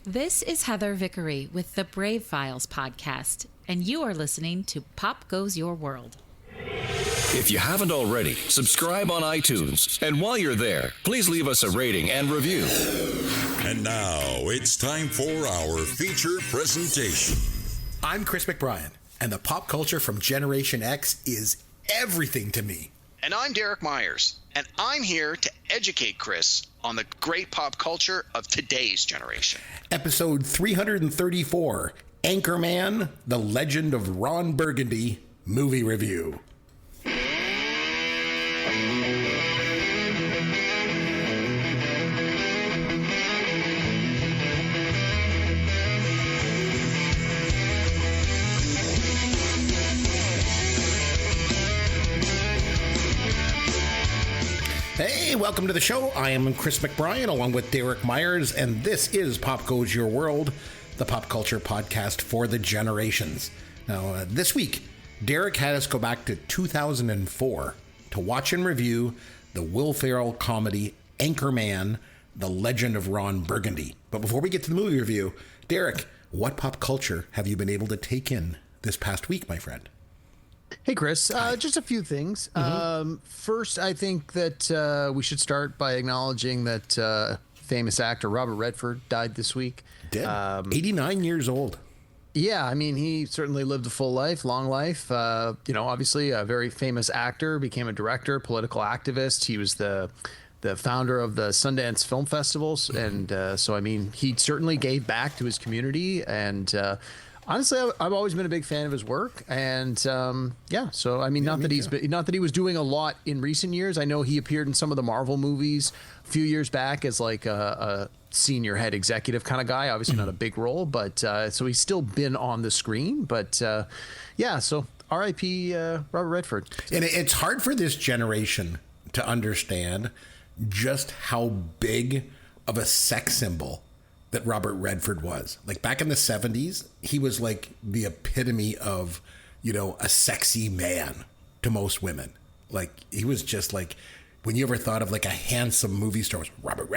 This is Heather Vickery with the Brave Files podcast, and you are listening to Pop Goes Your World. If you haven't already, subscribe on iTunes. And while you're there, please leave us a rating and review. And now it's time for our feature presentation. I'm Chris McBrien, and the pop culture from Generation X is everything to me. And I'm Derek Myers, and I'm here to educate Chris on the great pop culture of today's generation. Episode 334, Anchorman, The Legend of Ron Burgundy, movie review. Hey, welcome to the show. I am Chris McBrien along with Derek Myers, and this is Pop Goes Your World, the pop culture podcast for the generations. Now, this week, Derek had us go back to 2004 to watch and review the Will Farrell comedy Anchorman, The Legend of Ron Burgundy. But before we get to the movie review, Derek, what pop culture have you been able to take in this past week, my friend? Hey, Chris, just a few things. First, I think that we should start by acknowledging that famous actor Robert Redford died this week. Dead. 89 years old. Yeah, I mean, he certainly lived a full life, long life. Obviously a very famous actor, became a director, political activist. He was the founder of the Sundance Film Festivals. And so, I mean, he certainly gave back to his community. And honestly, I've always been a big fan of his work. And so, I mean, not that he was doing a lot in recent years. I know he appeared in some of the Marvel movies a few years back as like a senior head executive kind of guy, obviously not a big role, but so he's still been on the screen. But so R.I.P. Robert Redford. And it's hard for this generation to understand just how big of a sex symbol that Robert Redford was. Like back in the 70s, he was like the epitome of, a sexy man to most women. Like he was just like, when you ever thought of like a handsome movie star, it was Robert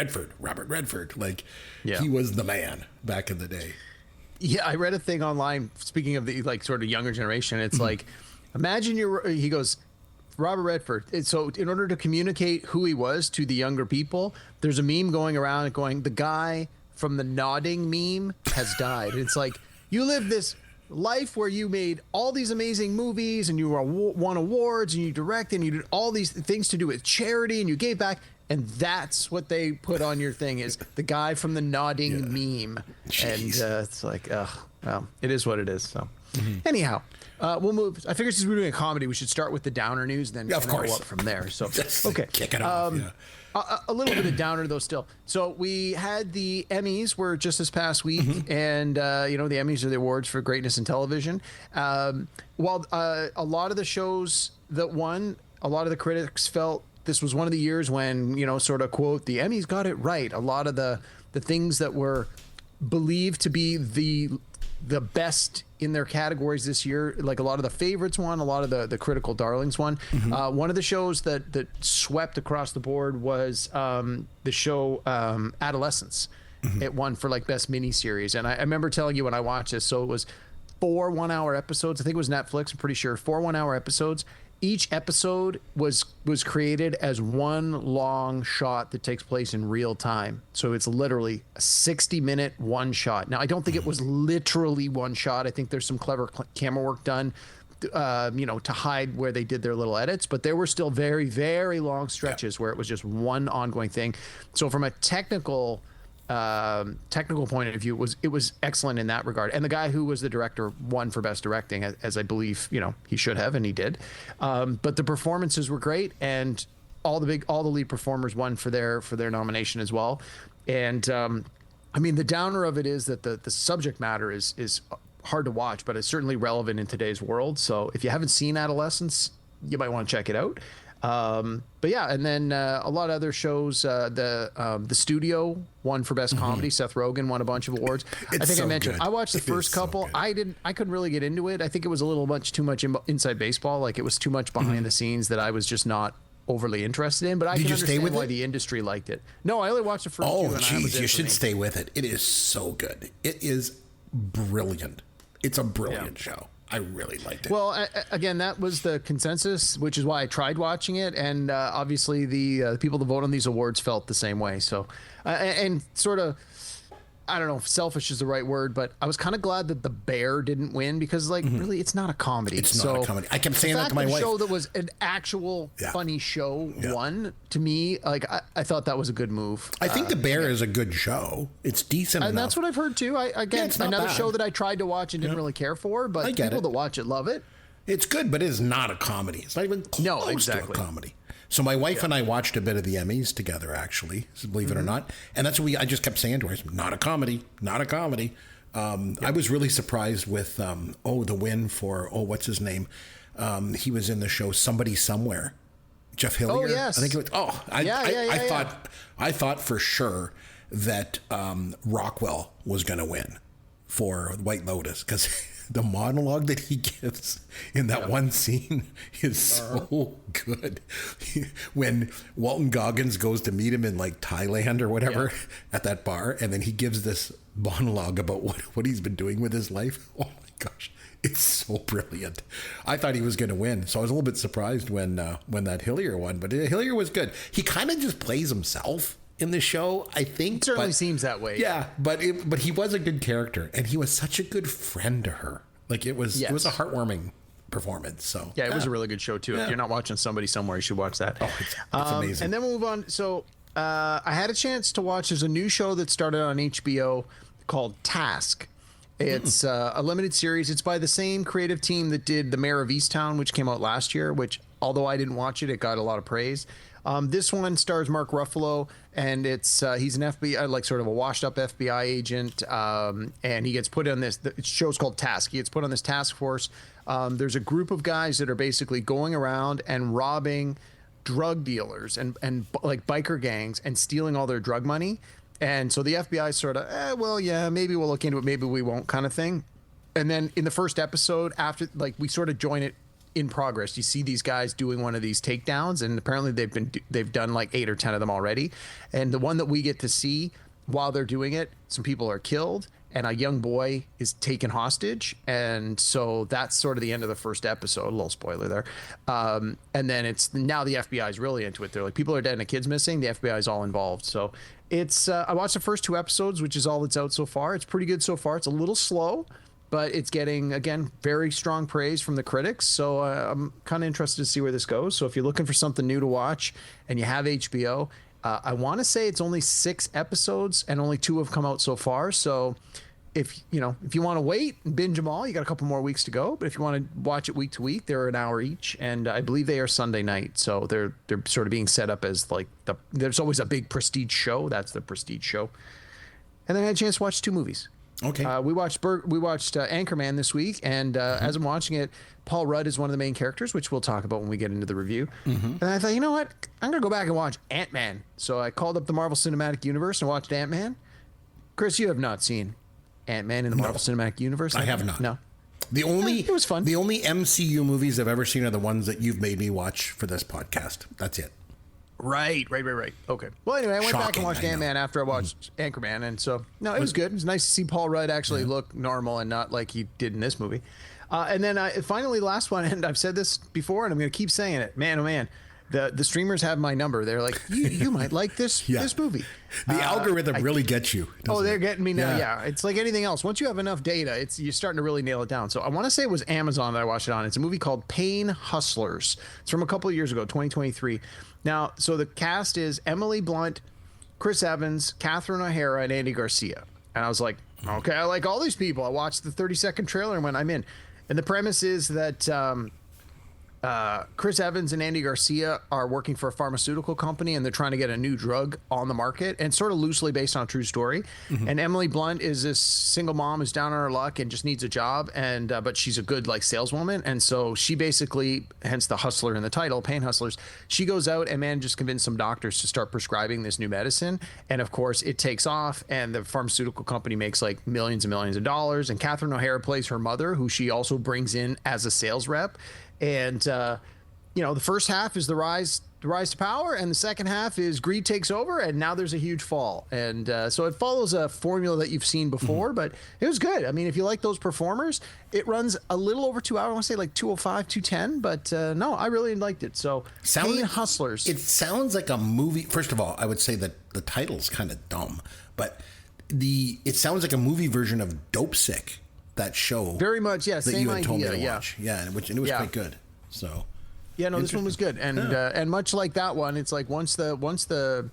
Redford. Like he was the man back in the day. Yeah, I read a thing online, speaking of the like sort of younger generation. It's like, imagine he goes, Robert Redford. So in order to communicate who he was to the younger people, there's a meme going around going, the guy from the nodding meme has died. It's like, you lived this life where you made all these amazing movies and you won awards and you directed and you did all these things to do with charity and you gave back, and that's what they put on your thing is the guy from the nodding meme. Jeez. And it's like, well, it is what it is. So anyhow, we'll move. I figured since we're doing a comedy, we should start with the downer news, then of course go up from there. So okay, kick it off. A little bit of downer though still. So we had the Emmys were just this past week, and the Emmys are the awards for greatness in television. While a lot of the shows that won, a lot of the critics felt this was one of the years when, sort of quote, the Emmys got it right. A lot of the things that were believed to be the best in their categories this year, like a lot of the favorites won, a lot of the critical darlings won. One of the shows that swept across the board was the show Adolescence. It won for like best miniseries. And I remember telling you when I watched this, so it was 4 1-hour episodes. I think it was Netflix, I'm pretty sure. 4 1-hour episodes. Each episode was created as one long shot that takes place in real time. So it's literally a 60-minute one shot. Now, I don't think it was literally one shot. I think there's some clever camera work done, to hide where they did their little edits. But there were still very, very long stretches where it was just one ongoing thing. So from a technical point of view, it was excellent in that regard. And the guy who was the director won for best directing, as I believe he should have, and he did. But the performances were great, and all the lead performers won for their nomination as well. And I mean, the downer of it is that the subject matter is hard to watch, but it's certainly relevant in today's world. So if you haven't seen Adolescence, you might want to check it out. But yeah, and then a lot of other shows. The Studio won for best comedy. Seth Rogen won a bunch of awards. I think I mentioned I watched the first couple. I couldn't really get into it. I think it was a little too much inside baseball. Like it was too much behind the scenes that I was just not overly interested in, but I Did can you stay understand with why it? the industry liked it. No, I only watched the first two. Oh, And I was geez, in you for should me. stay with it. It is so good. It is brilliant. It's a brilliant show. I really liked it. Well, again, that was the consensus, which is why I tried watching it, and obviously the people that vote on these awards felt the same way. So, and sort of, I don't know if selfish is the right word, but I was kind of glad that The Bear didn't win because, like, really, it's not a comedy. It's not a comedy. I kept saying that to my wife. The show that was an actual funny show won, to me, like, I thought that was a good move. I think The Bear is a good show. It's decent and enough. that's what I've heard too. Again, it's not another bad. show that I tried to watch and didn't really care for, but people that watch it love it. It's good, but it is not a comedy. It's not even close to a comedy. So my wife and I watched a bit of the Emmys together, actually, believe it or not. And that's what I just kept saying to her, not a comedy, not a comedy. I was really surprised with, the win for, what's his name? He was in the show Somebody Somewhere. Jeff Hillier. Oh, yes. I think it was, I thought for sure that Rockwell was going to win for White Lotus because the monologue that he gives in that one scene is so good. When Walton Goggins goes to meet him in like Thailand or whatever at that bar, and then he gives this monologue about what he's been doing with his life. Oh my gosh, it's so brilliant. I thought he was going to win, so I was a little bit surprised when that Hillier won. But Hillier was good. He kind of just plays himself in the show, I think. It certainly seems that way. Yeah, but he was a good character, and he was such a good friend to her. Like it was a heartwarming performance. So it was a really good show too. If you're not watching Somebody Somewhere, you should watch that. Oh, it's amazing. And then we'll move on. So I had a chance to watch. There's a new show that started on HBO called Task. It's a limited series. It's by the same creative team that did The Mayor of Easttown, which came out last year. Which, although I didn't watch it, it got a lot of praise. This one stars Mark Ruffalo, and it's he's an FBI, like sort of a washed-up FBI agent, and he gets put on this. The show's called Task. He gets put on this task force. There's a group of guys that are basically going around and robbing drug dealers and like biker gangs and stealing all their drug money. And so the FBI sort of, maybe we'll look into it, maybe we won't, kind of thing. And then in the first episode, after like we sort of join it in progress, you see these guys doing one of these takedowns, and apparently they've done like 8 or 10 of them already. And the one that we get to see while they're doing it, some people are killed and a young boy is taken hostage. And so that's sort of the end of the first episode. A little spoiler there. And then it's now the FBI is really into it. They're like, people are dead and a kid's missing. The FBI is all involved. So it's I watched the first 2 episodes, which is all that's out so far. It's pretty good so far. It's a little slow, but it's getting, again, very strong praise from the critics. So I'm kind of interested to see where this goes. So if you're looking for something new to watch and you have HBO, I want to say it's only 6 episodes and only 2 have come out so far. So if you want to wait and binge them all, you got a couple more weeks to go. But if you want to watch it week to week, they're an hour each. And I believe they are Sunday night. So they're sort of being set up as like there's always a big prestige show. That's the prestige show. And then I had a chance to watch 2 movies. Okay. We watched Anchorman this week, and as I'm watching it, Paul Rudd is one of the main characters, which we'll talk about when we get into the review. And I thought, you know what? I'm going to go back and watch Ant-Man. So I called up the Marvel Cinematic Universe and watched Ant-Man. Chris, you have not seen Ant-Man in the Marvel Cinematic Universe? I have not. No. It was fun. The only MCU movies I've ever seen are the ones that you've made me watch for this podcast. That's it. Right. Okay. Well, anyway, I went back and watched Shocking, I know. Ant-Man after I watched Anchorman, and so no, it was good. It was nice to see Paul Rudd actually look normal and not like he did in this movie. And then finally, last one, and I've said this before, and I'm going to keep saying it. Man, oh man, the streamers have my number. They're like, you might like this this movie. The algorithm really gets you. They're getting me now. Yeah, it's like anything else. Once you have enough data, you're starting to really nail it down. So I want to say it was Amazon that I watched it on. It's a movie called Pain Hustlers. It's from a couple of years ago, 2023. Now, so the cast is Emily Blunt, Chris Evans, Catherine O'Hara, and Andy Garcia. And I was like, okay, I like all these people. I watched the 30-second trailer and went, I'm in. And the premise is that Chris Evans and Andy Garcia are working for a pharmaceutical company, and they're trying to get a new drug on the market, and sort of loosely based on a true story. And Emily Blunt is this single mom who's down on her luck and just needs a job, and but she's a good like saleswoman, and so she basically, hence the hustler in the title, Pain Hustlers, she goes out and manages to convince some doctors to start prescribing this new medicine, and of course it takes off, and the pharmaceutical company makes like millions and millions of dollars, and Catherine O'Hara plays her mother, who she also brings in as a sales rep. And, the first half is the rise the rise to power, and the second half is greed takes over, and now there's a huge fall. And so it follows a formula that you've seen before, but it was good. I mean, if you like those performers, it runs a little over 2 hours. I want to say like 205, 210, but no, I really liked it. So, Kane Hustlers. It sounds like a movie. First of all, I would say that the title's kind of dumb, but it sounds like a movie version of Dope Sick, that show. Very much, yeah. That same you had told me idea, to watch. Yeah, and it was quite good. So. Yeah, no, this one was good, and much like that one, it's like once the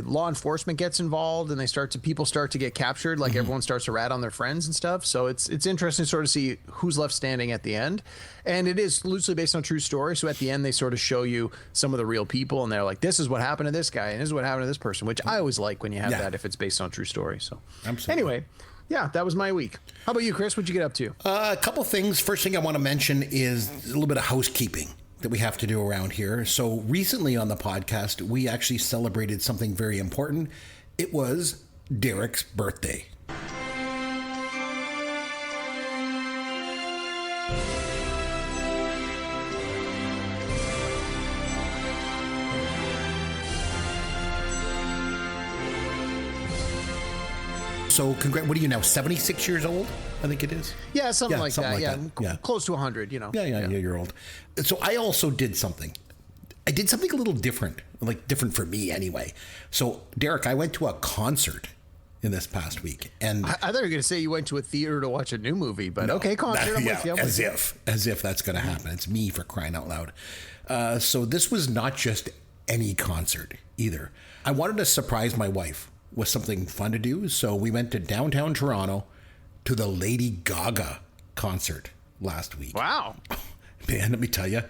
law enforcement gets involved and people start to get captured, like everyone starts to rat on their friends and stuff. So it's interesting to sort of see who's left standing at the end, and it is loosely based on true story. So at the end, they sort of show you some of the real people, and they're like, "This is what happened to this guy, and this is what happened to this person," which I always like when you have that if it's based on true story. So anyway. Yeah, that was my week. How about you, Chris? What'd you get up to? A couple things. First thing I want to mention is a little bit of housekeeping that we have to do around here. So recently on the podcast, we actually celebrated something very important. It was Derek's birthday. So, what are you now, 76 years old? I think it is. Yeah, something like that. Yeah. Close to 100, you know. Yeah, you're old. So I also did something. I did something a little different, like different for me anyway. So, Derek, I went to a concert in this past week. And I thought you were going to say you went to a theater to watch a new movie, but okay, concert. I'm with you. As if that's going to happen. It's me, for crying out loud. So this was not just any concert either. I wanted to surprise my wife with something fun to do. So we went to downtown Toronto to the Lady Gaga concert last week. Wow. Man, let me tell you,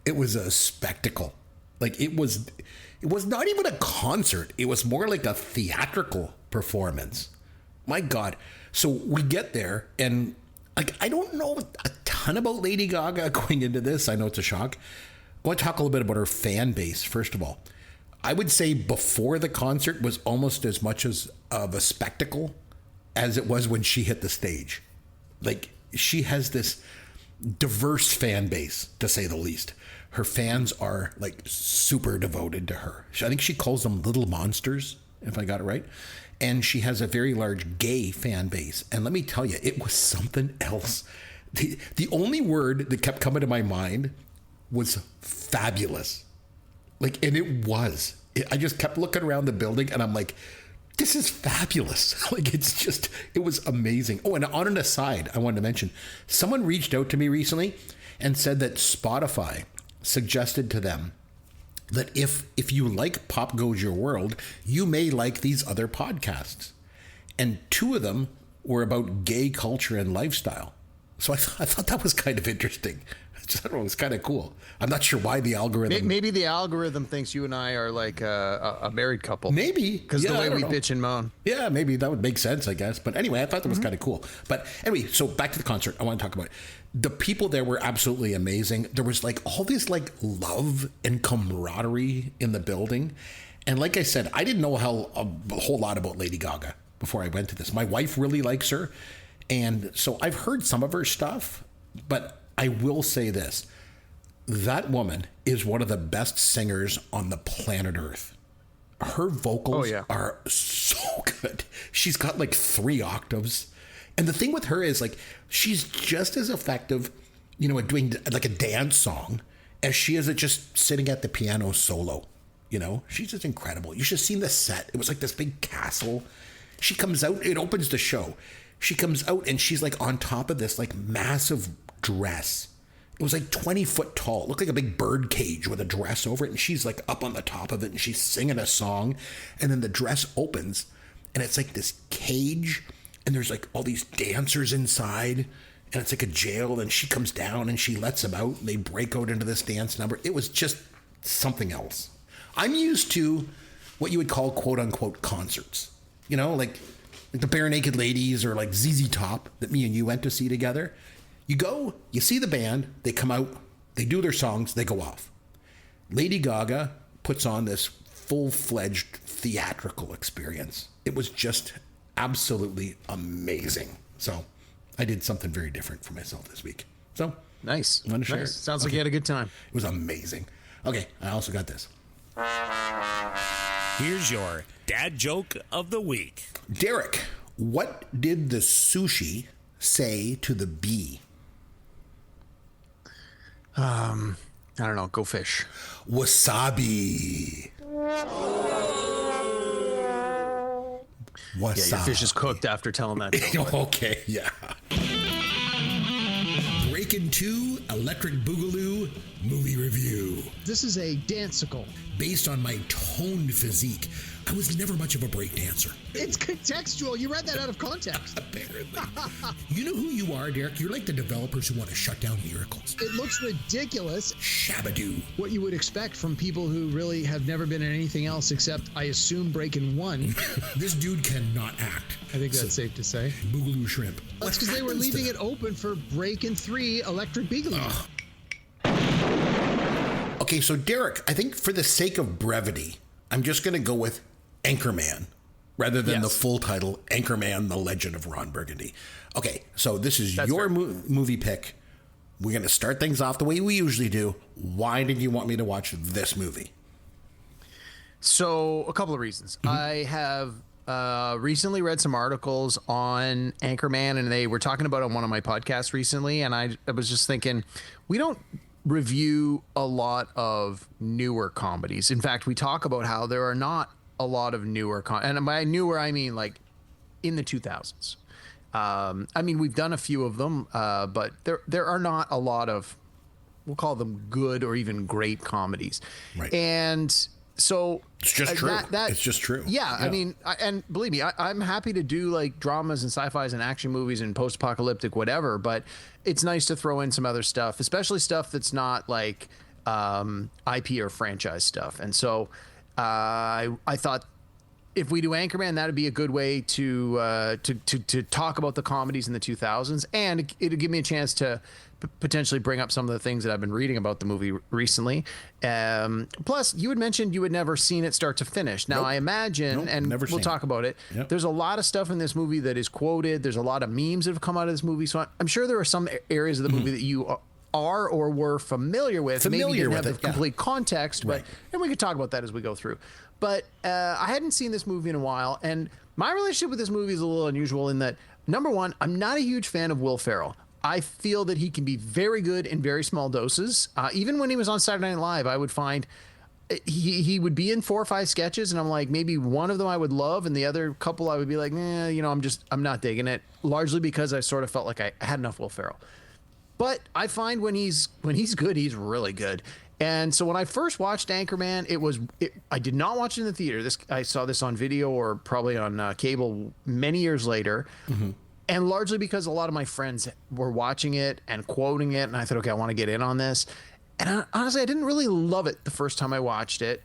it was a spectacle. Like it was not even a concert. It was more like a theatrical performance. My God. So we get there and like, I don't know a ton about Lady Gaga going into this. I know it's a shock. I want to talk a little bit about her fan base, first of all. I would say before the concert was almost as much of a spectacle as it was when she hit the stage. Like, she has this diverse fan base, to say the least. Her fans are like super devoted to her. I think she calls them little monsters, if I got it right. And she has a very large gay fan base. And let me tell you, it was something else. The only word that kept coming to my mind was fabulous. Like, and it was. I just kept looking around the building and I'm like, this is fabulous. Like, it was amazing. Oh, and on an aside, I wanted to mention, someone reached out to me recently and said that Spotify suggested to them that if you like Pop Goes Your World, you may like these other podcasts. And two of them were about gay culture and lifestyle. So I thought that was kind of interesting. I don't know, it's kind of cool. I'm not sure why the algorithm... Maybe the algorithm thinks you and I are like a married couple. Maybe. Because the way we bitch and moan. Yeah, maybe that would make sense, I guess. But anyway, I thought that was kind of cool. But anyway, so back to the concert. I want to talk about it. The people there were absolutely amazing. There was like all this like love and camaraderie in the building. And like I said, I didn't know a whole lot about Lady Gaga before I went to this. My wife really likes her. And so I've heard some of her stuff, but I will say this. That woman is one of the best singers on the planet Earth. Her vocals are so good. She's got like 3 octaves. And the thing with her is like, she's just as effective, you know, at doing like a dance song as she is at just sitting at the piano solo. You know, she's just incredible. You should have seen the set. It was like this big castle. She comes out, it opens the show. She comes out and she's like on top of this like massive dress. It was like 20 foot tall. It looked like a big bird cage with a dress over it. And she's like up on the top of it and she's singing a song. And then the dress opens and it's like this cage. And there's like all these dancers inside. And it's like a jail. And she comes down and she lets them out. And they break out into this dance number. It was just something else. I'm used to what you would call quote unquote concerts. You know, like the Bare Naked Ladies or like ZZ Top that me and you went to see together. You go, you see the band, they come out, they do their songs, they go off. Lady Gaga puts on this full-fledged theatrical experience. It was just absolutely amazing. So I did something very different for myself this week. So nice. I'm going to share it. Sounds like you had a good time. It was amazing. Okay, I also got this. Here's your dad joke of the week. Derek, what did the sushi say to the bee? I don't know. Go fish. Wasabi. Wasabi. Yeah, your fish is cooked after telling that joke. Okay, yeah. Breakin' 2 Electric Boogaloo movie review. This is a danceicle. Based on my toned physique, I was never much of a break dancer. It's contextual. You read that out of context. Apparently. You know who you are, Derek? You're like the developers who want to shut down miracles. It looks ridiculous. Shabadoo. What you would expect from people who really have never been in anything else except, I assume, Breakin' 1. This dude cannot act. I think that's safe to say. Boogaloo shrimp. That's because they were leaving it open for Breakin' 3 Electric Boogaloo. Okay, so Derek, I think for the sake of brevity, I'm just going to go with Anchorman rather than the full title, Anchorman, The Legend of Ron Burgundy. Okay, so this is your movie pick. We're going to start things off the way we usually do. Why did you want me to watch this movie? So, a couple of reasons. I have recently read some articles on Anchorman, and they were talking about it on one of my podcasts recently, and I was just thinking, we don't review a lot of newer comedies. In fact, we talk about how there are not a lot of newer and by newer I mean like in the 2000s. I mean, we've done a few of them, but there are not a lot of, we'll call them good or even great comedies. Right. And so it's just true. It's just true. Yeah. I mean, and believe me, I'm happy to do like dramas and sci-fis and action movies and post-apocalyptic whatever, but it's nice to throw in some other stuff, especially stuff that's not like IP or franchise stuff. And so I thought if we do Anchorman, that'd be a good way to talk about the comedies in the 2000s, and it'd give me a chance to potentially bring up some of the things that I've been reading about the movie recently. Plus, you had mentioned you had never seen it start to finish. Now, I imagine, and we'll talk about it, there's a lot of stuff in this movie that is quoted. There's a lot of memes that have come out of this movie. So I'm sure there are some areas of the movie that you are or were familiar with. Maybe you didn't have the complete context, but and we could talk about that as we go through. But I hadn't seen this movie in a while, and my relationship with this movie is a little unusual in that, number one, I'm not a huge fan of Will Farrell. I feel that he can be very good in very small doses. Even when he was on Saturday Night Live, I would find he would be in 4 or 5 sketches, and I'm like, maybe one of them I would love, and the other couple I would be like, I'm not digging it. Largely because I sort of felt like I had enough Will Farrell. But I find when he's good, he's really good. And so when I first watched Anchorman, I did not watch it in the theater. I saw this on video or probably on cable many years later. Mm-hmm. And largely because a lot of my friends were watching it and quoting it. And I thought, okay, I want to get in on this. And honestly, I didn't really love it the first time I watched it.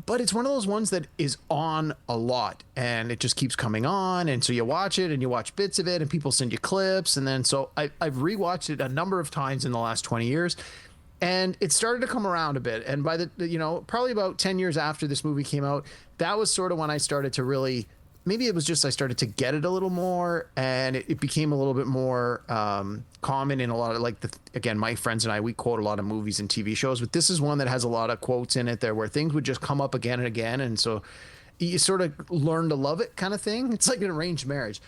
But it's one of those ones that is on a lot. And it just keeps coming on. And so you watch it and you watch bits of it. And people send you clips. And then so I've rewatched it a number of times in the last 20 years. And it started to come around a bit. And by probably about 10 years after this movie came out, that was sort of when I started to really, maybe it was just I started to get it a little more, and it became a little bit more common in a lot of, again, my friends and I, we quote a lot of movies and TV shows, but this is one that has a lot of quotes in it there where things would just come up again and again. And so you sort of learn to love it kind of thing. It's like an arranged marriage.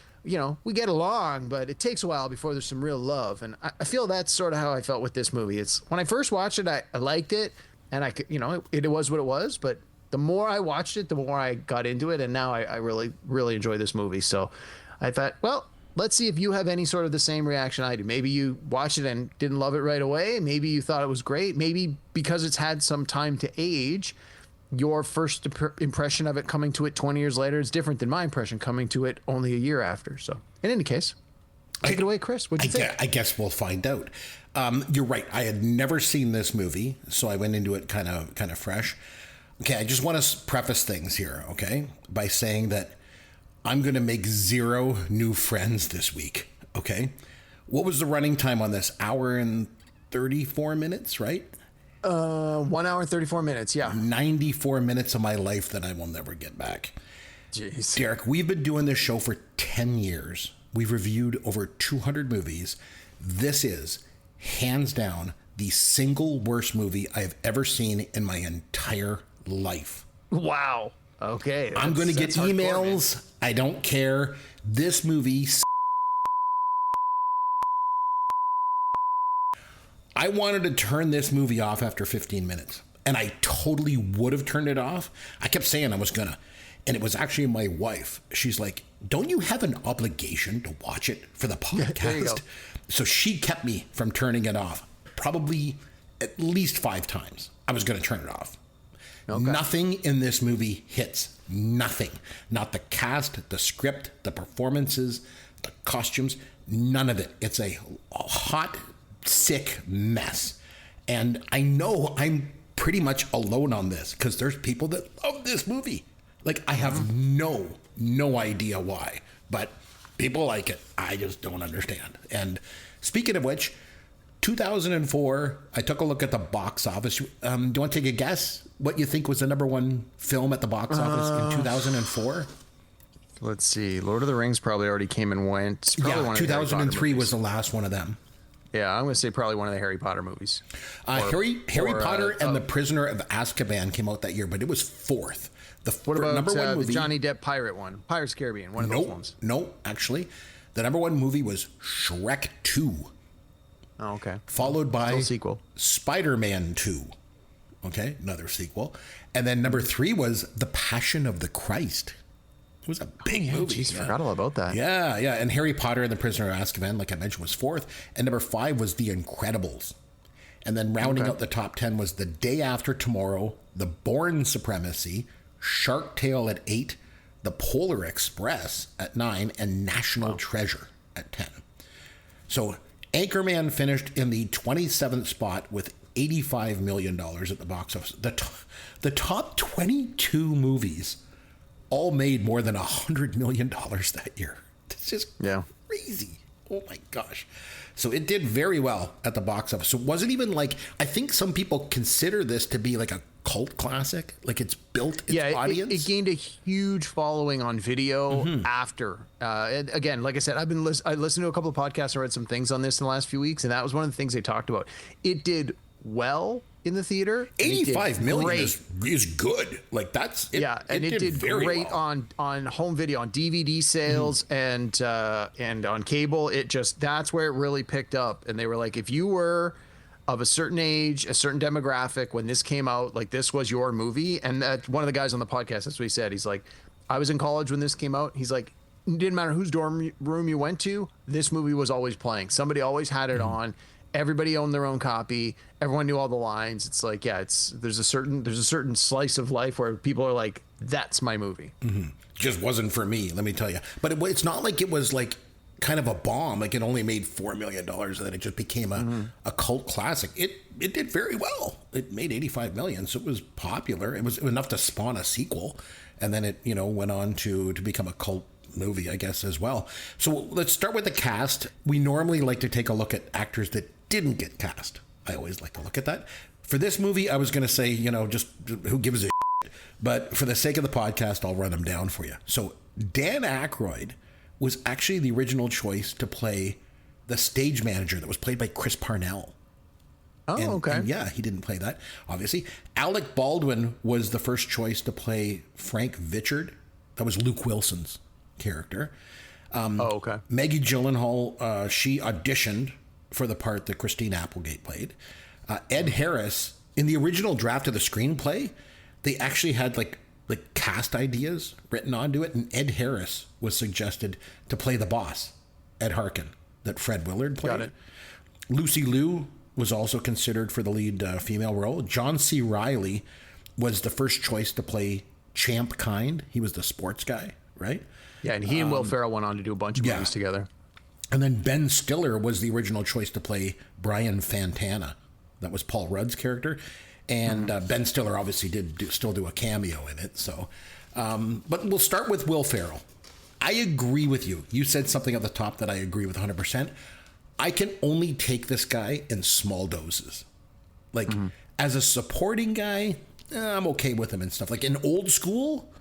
We get along, but it takes a while before there's some real love. And I feel that's sort of how I felt with this movie. It's when I first watched it, I liked it, and I could, it was what it was. But the more I watched it, the more I got into it, and now I really, really enjoy this movie. So I thought, well, let's see if you have any sort of the same reaction I do. Maybe you watched it and didn't love it right away. Maybe you thought it was great. Maybe because it's had some time to age, your first impression of it coming to it 20 years later is different than my impression coming to it only a year after. So in any case, take it away, Chris. What do you think? I guess we'll find out. You're right. I had never seen this movie, so I went into it kind of fresh. Okay, I just want to preface things here, okay, by saying that I'm going to make 0 new friends this week, okay? What was the running time on this? Hour and 34 minutes, right? 1 hour and 34 minutes, yeah. 94 minutes of my life that I will never get back. Jeez. Derek, we've been doing this show for 10 years. We've reviewed over 200 movies. This is, hands down, the single worst movie I have ever seen in my entire life. Wow. Okay. I'm going to get that's hardcore, emails. man. I don't care. This movie. I wanted to turn this movie off after 15 minutes, and I totally would have turned it off. I kept saying I was gonna, and it was actually my wife. She's like, "Don't you have an obligation to watch it for the podcast?" There you go. So she kept me from turning it off. Probably at least 5 times. I was gonna turn it off. Okay. Nothing in this movie hits. Nothing. Not the cast, the script, the performances, the costumes. None of it. It's a hot, sick mess. And I know I'm pretty much alone on this because there's people that love this movie. Like, I have no idea why, but people like it. I just don't understand. And speaking of which, 2004, I took a look at the box office. Do you want to take a guess what you think was the number one film at the box office in 2004? Let's see. Lord of the Rings probably already came and went. It's probably one Yeah, of the Harry Potter 2003 was movies. the last one of them. Yeah, I'm going to say probably one of the Harry Potter movies. Harry Potter and The Prisoner of Azkaban came out that year, but it was fourth. What about number one the movie? Johnny Depp pirate one? Pirates of the Caribbean, one of those ones. No, actually. The number one movie was Shrek 2. Oh, okay. Followed by Still a sequel. Spider-Man 2. Okay, another sequel. And then number 3 was The Passion of the Christ. It was a big movie. Jeez, forgot all about that. Yeah. And Harry Potter and the Prisoner of Azkaban, like I mentioned, was fourth. And number 5 was The Incredibles. And then rounding out the top 10 was The Day After Tomorrow, The Bourne Supremacy, Shark Tale at 8, The Polar Express at 9, and National Treasure at 10. So Anchorman finished in the 27th spot with $85 million at the box office. The top 22 movies all made more than $100 million that year. It's just crazy. Oh my gosh. So it did very well at the box office. So it wasn't even like, I think some people consider this to be like a cult classic. Like it's built its audience. It gained a huge following on video after. And again, like I said, I listened to a couple of podcasts. I read some things on this in the last few weeks, and that was one of the things they talked about. It did well in the theater. 85 million is good. Like that's it. Yeah, and it did very great well. on home video, on DVD sales, and on cable. It just, that's where it really picked up. And they were like, if you were of a certain age, a certain demographic when this came out, like this was your movie. And that one of the guys on the podcast, that's what he said. He's like, I was in college when this came out. He's like, it didn't matter whose dorm room you went to, this movie was always playing. Somebody always had it on. Everybody owned their own copy. Everyone knew all the lines. It's like, yeah, there's a certain slice of life where people are like, that's my movie. Just wasn't for me, let me tell you. But it's not like it was like kind of a bomb. Like it only made $4 million and then it just became a cult classic. It did very well. It made 85 million, so it was popular. It was enough to spawn a sequel, and then it went on to become a cult movie, I guess, as well. So let's start with the cast. We normally like to take a look at actors that didn't get cast. I always like to look at that. For this movie, I was going to say, just who gives a shit? But for the sake of the podcast, I'll run them down for you. So Dan Aykroyd was actually the original choice to play the stage manager that was played by Chris Parnell. Okay. And yeah, he didn't play that, obviously. Alec Baldwin was the first choice to play Frank Vichard. That was Luke Wilson's character. Okay. Maggie Gyllenhaal, she auditioned for the part that Christine Applegate played. Ed Harris, in the original draft of the screenplay, they actually had like cast ideas written onto it, and Ed Harris was suggested to play the boss, Ed Harkin, that Fred Willard played. Got it. Lucy Liu was also considered for the lead female role. John C. Reilly was the first choice to play Champ Kind. He was the sports guy, right? Yeah, and he and Will Farrell went on to do a bunch of movies together. And then Ben Stiller was the original choice to play Brian Fantana. That was Paul Rudd's character. And Ben Stiller obviously still do a cameo in it. So, but we'll start with Will Farrell. I agree with you. You said something at the top that I agree with 100%. I can only take this guy in small doses. Like, as a supporting guy, I'm okay with him and stuff. Like in Old School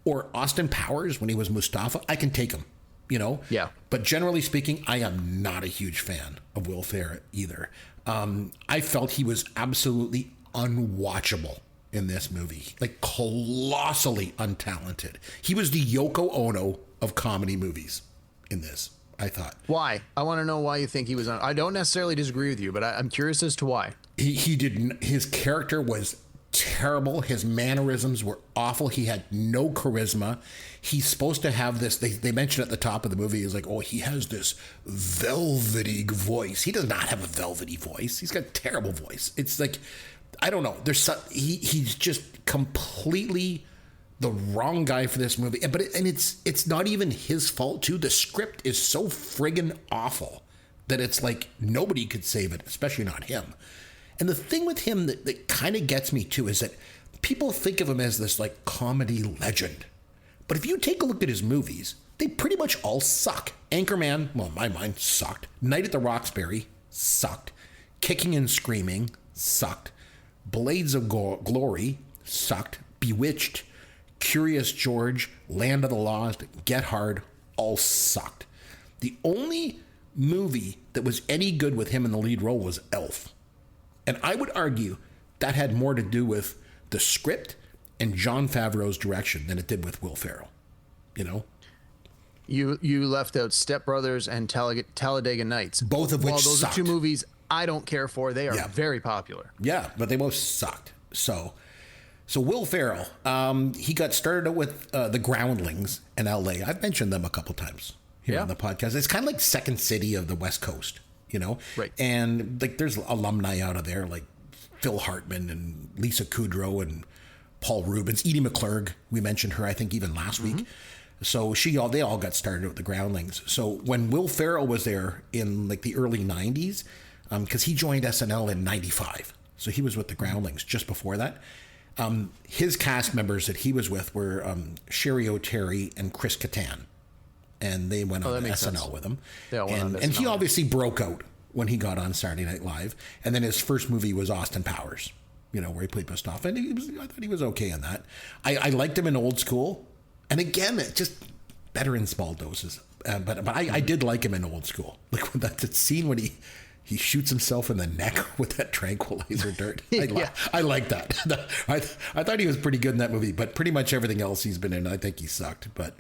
or Austin Powers when he was Mustafa, I can take him. Yeah. But generally speaking, I am not a huge fan of Will Ferrell either. I felt he was absolutely unwatchable in this movie, like colossally untalented. He was the Yoko Ono of comedy movies in this, I thought. Why? I want to know why you think he was on. I don't necessarily disagree with you, but I'm curious as to why. He didn't. His character was terrible. His mannerisms were awful. He had no charisma. He's supposed to have this. They mentioned at the top of the movie, is like, oh, he has this velvety voice. He does not have a velvety voice. He's got a terrible voice. It's like, I don't know. He's just completely the wrong guy for this movie. But it's not even his fault too. The script is so friggin' awful that it's like nobody could save it, especially not him. And the thing with him that kind of gets me too is that people think of him as this like comedy legend. But if you take a look at his movies, they pretty much all suck. Anchorman, well, in my mind, sucked. Night at the Roxbury, sucked. Kicking and Screaming, sucked. Blades of Glory, sucked. Bewitched, Curious George, Land of the Lost, Get Hard, all sucked. The only movie that was any good with him in the lead role was Elf. And I would argue that had more to do with the script and Jon Favreau's direction than it did with Will Farrell. You know? You left out Step Brothers and Talladega Nights. Both of which those sucked. are two movies I don't care for. They are very popular. Yeah, but they both sucked. So Will Farrell, he got started out with the Groundlings in L.A. I've mentioned them a couple times here on the podcast. It's kind of like Second City of the West Coast, you know? Right. And like there's alumni out of there like Phil Hartman and Lisa Kudrow and Paul Rubens, Edie McClurg. We mentioned her, I think, even last week. So they all got started with the Groundlings. So when Will Farrell was there in like the early 90s, because he joined SNL in 95. So he was with the Groundlings just before that. His cast members that he was with were Sherry O'Terry and Chris Kattan. And they went on SNL with him. And he obviously broke out when he got on Saturday Night Live. And then his first movie was Austin Powers, you know, where he played Gustav. And I thought he was okay in that. I liked him in Old School. And again, it's just better in small doses. But I did like him in Old School. Like that scene when he shoots himself in the neck with that tranquilizer dirt. I like that. I thought he was pretty good in that movie, but pretty much everything else he's been in, I think he sucked. But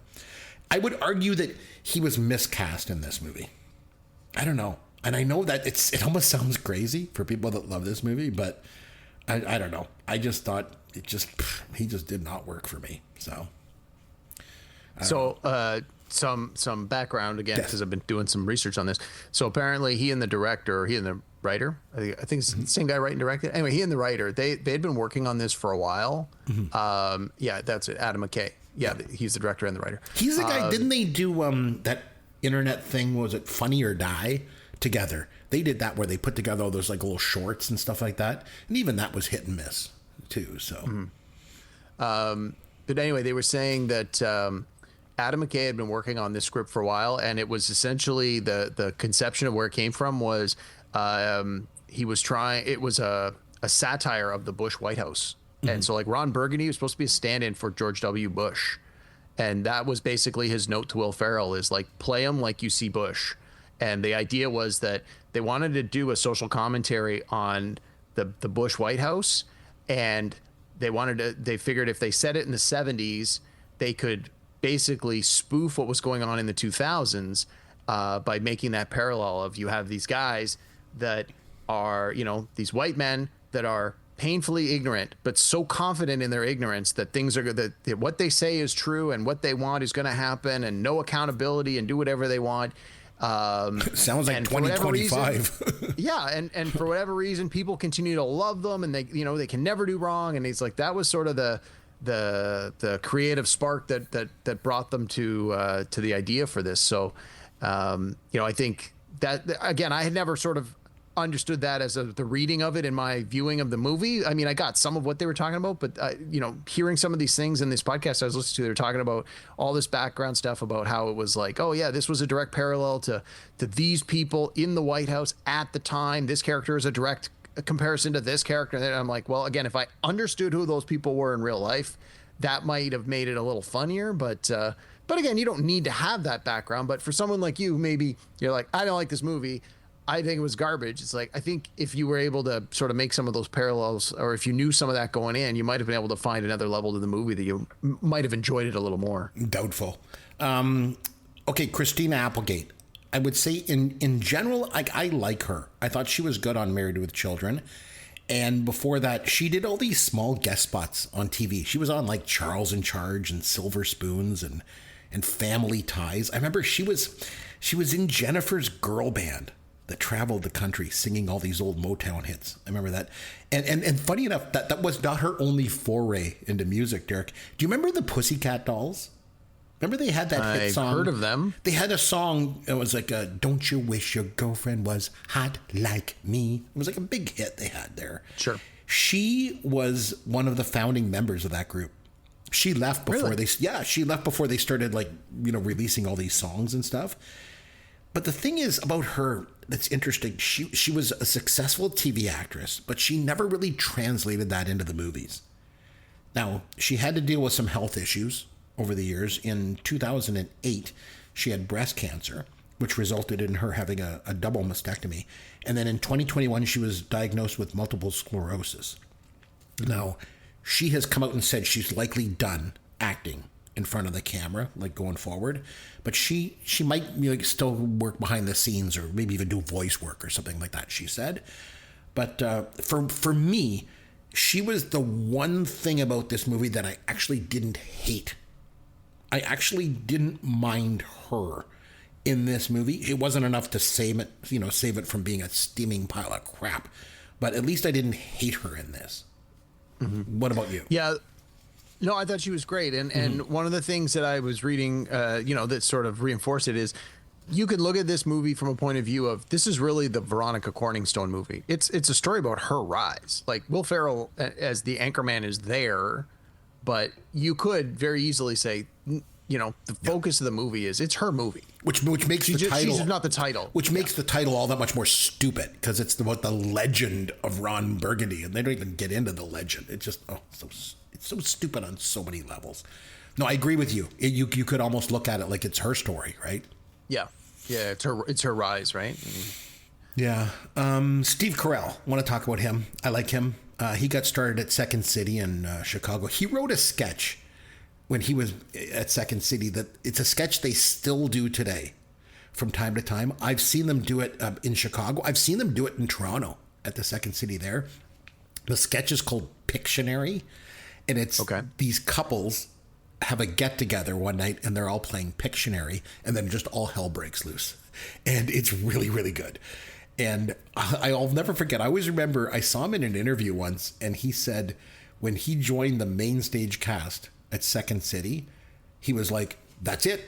I would argue that he was miscast in this movie. I don't know. And I know that it almost sounds crazy for people that love this movie, but I don't know. I just thought he just did not work for me. So some background again, because I've been doing some research on this. So apparently he and the writer, I think it's the same guy writing and directing. Anyway, he and the writer, they'd been working on this for a while. That's it. Adam McKay. Yeah, he's the director and the writer. He's the guy. Didn't they do that internet thing? Was it Funny or Die together? They did that where they put together all those like little shorts and stuff like that. And even that was hit and miss too. So, but anyway, they were saying that Adam McKay had been working on this script for a while, and it was essentially the conception of where it came from was he was trying. It was a satire of the Bush White House. And so like Ron Burgundy was supposed to be a stand-in for George W. Bush. And that was basically his note to Will Farrell is like, play him like you see Bush. And the idea was that they wanted to do a social commentary on the Bush White House. And they figured if they set it in the 70s, they could basically spoof what was going on in the 2000s by making that parallel of you have these guys that are, you know, these white men that are painfully ignorant, but so confident in their ignorance that things are that what they say is true and what they want is going to happen, and no accountability and do whatever they want. Sounds like 2025. And for whatever reason, people continue to love them, and they can never do wrong. And it's like that was sort of the creative spark that brought them to the idea for this. So, I think that again, I had never sort of understood that as the reading of it in my viewing of the movie. I mean, I got some of what they were talking about, but hearing some of these things in this podcast I was listening to, they were talking about all this background stuff about how it was like, oh yeah, this was a direct parallel to these people in the White House at the time. This character is a direct comparison to this character. And I'm like, well, again, if I understood who those people were in real life, that might have made it a little funnier. But again, you don't need to have that background. But for someone like you, maybe you're like, I don't like this movie. I think it was garbage. It's like, I think if you were able to sort of make some of those parallels, or if you knew some of that going in, you might have been able to find another level to the movie that you might have enjoyed it a little more. Doubtful. Okay, Christina Applegate. I would say in general, I like her. I thought she was good on Married with Children. And before that, she did all these small guest spots on TV. She was on like Charles in Charge and Silver Spoons and Family Ties. I remember she was in Jennifer's girl band that traveled the country singing all these old Motown hits. I remember that. And funny enough, that was not her only foray into music, Derek. Do you remember the Pussycat Dolls? Remember they had that hit song? I've heard of them. They had a song, it was like, Don't You Wish Your Girlfriend Was Hot Like Me? It was like a big hit they had there. Sure. She was one of the founding members of that group. She left before she left before they started releasing all these songs and stuff. But the thing is about her that's interesting, she was a successful TV actress, but she never really translated that into the movies. Now, she had to deal with some health issues over the years. In 2008, she had breast cancer, which resulted in her having a double mastectomy. And then in 2021, she was diagnosed with multiple sclerosis. Now, she has come out and said she's likely done acting in front of the camera, like going forward, but she might still work behind the scenes or maybe even do voice work or something like that, she said. But for me, she was the one thing about this movie that I actually didn't hate. I actually didn't mind her in this movie. It wasn't enough to save it from being a steaming pile of crap, but at least I didn't hate her in this. Mm-hmm. What about you? Yeah. No, I thought she was great. And one of the things that I was reading, that sort of reinforced it is you could look at this movie from a point of view of this is really the Veronica Corningstone movie. It's a story about her rise. Like Will Farrell as the Anchorman is there, but you could very easily say, the focus of the movie is it's her movie. Which makes the title... She's not the title. Which makes the title all that much more stupid because it's about the legend of Ron Burgundy, and they don't even get into the legend. It's just, it's so stupid on so many levels. No, I agree with you. You could almost look at it like it's her story, right? Yeah. Yeah, it's her rise, right? Yeah. Steve Carell, want to talk about him. I like him. He got started at Second City in Chicago. He wrote a sketch when he was at Second City that it's a sketch they still do today from time to time. I've seen them do it in Chicago. I've seen them do it in Toronto at the Second City there. The sketch is called Pictionary, and it's these couples have a get-together one night, and they're all playing Pictionary, and then just all hell breaks loose. And it's really, really good. And I'll never forget, I always remember I saw him in an interview once, and he said when he joined the main stage cast at Second City, he was like, that's it.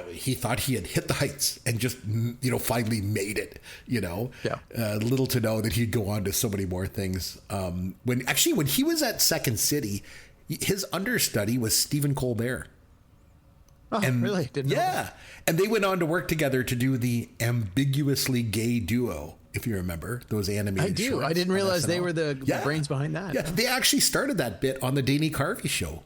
He thought he had hit the heights and just, finally made it, little to know that he'd go on to so many more things. When he was at Second City, his understudy was Stephen Colbert. Oh, and, really? Didn't know that. And they went on to work together to do the Ambiguously Gay Duo, if you remember those animated shorts. I do. I didn't realize they were the brains behind that. Yeah, they actually started that bit on the Danny Carvey show,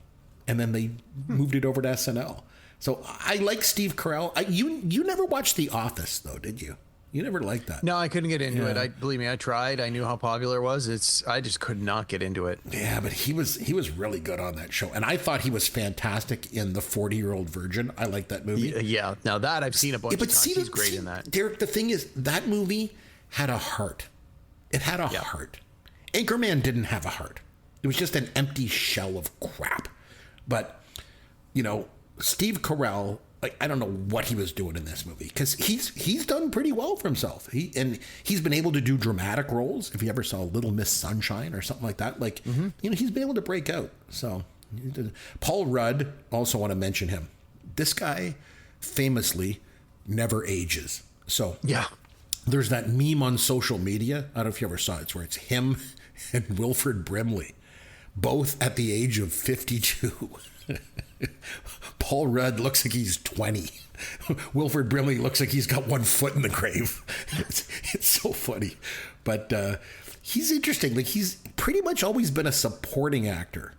and then they moved it over to SNL. So I like Steve Carell. You never watched The Office, though, did you? You never liked that. No, I couldn't get into it. Believe me, I tried. I knew how popular it was. I just could not get into it. Yeah, but he was really good on that show, and I thought he was fantastic in The 40-Year-Old Virgin. I like that movie. Yeah, now that I've seen a bunch of times. He's great in that. Derek, the thing is, that movie had a heart. It had a heart. Anchorman didn't have a heart. It was just an empty shell of crap. But, Steve Carell, I don't know what he was doing in this movie because he's done pretty well for himself. He's been able to do dramatic roles. If you ever saw Little Miss Sunshine or something like that, he's been able to break out. So Paul Rudd, also want to mention him. This guy famously never ages. So there's that meme on social media. I don't know if you ever saw it. It's where it's him and Wilford Brimley, both at the age of 52. Paul Rudd looks like he's 20. Wilford Brimley looks like he's got one foot in the grave. It's so funny. But he's interesting. Like, he's pretty much always been a supporting actor.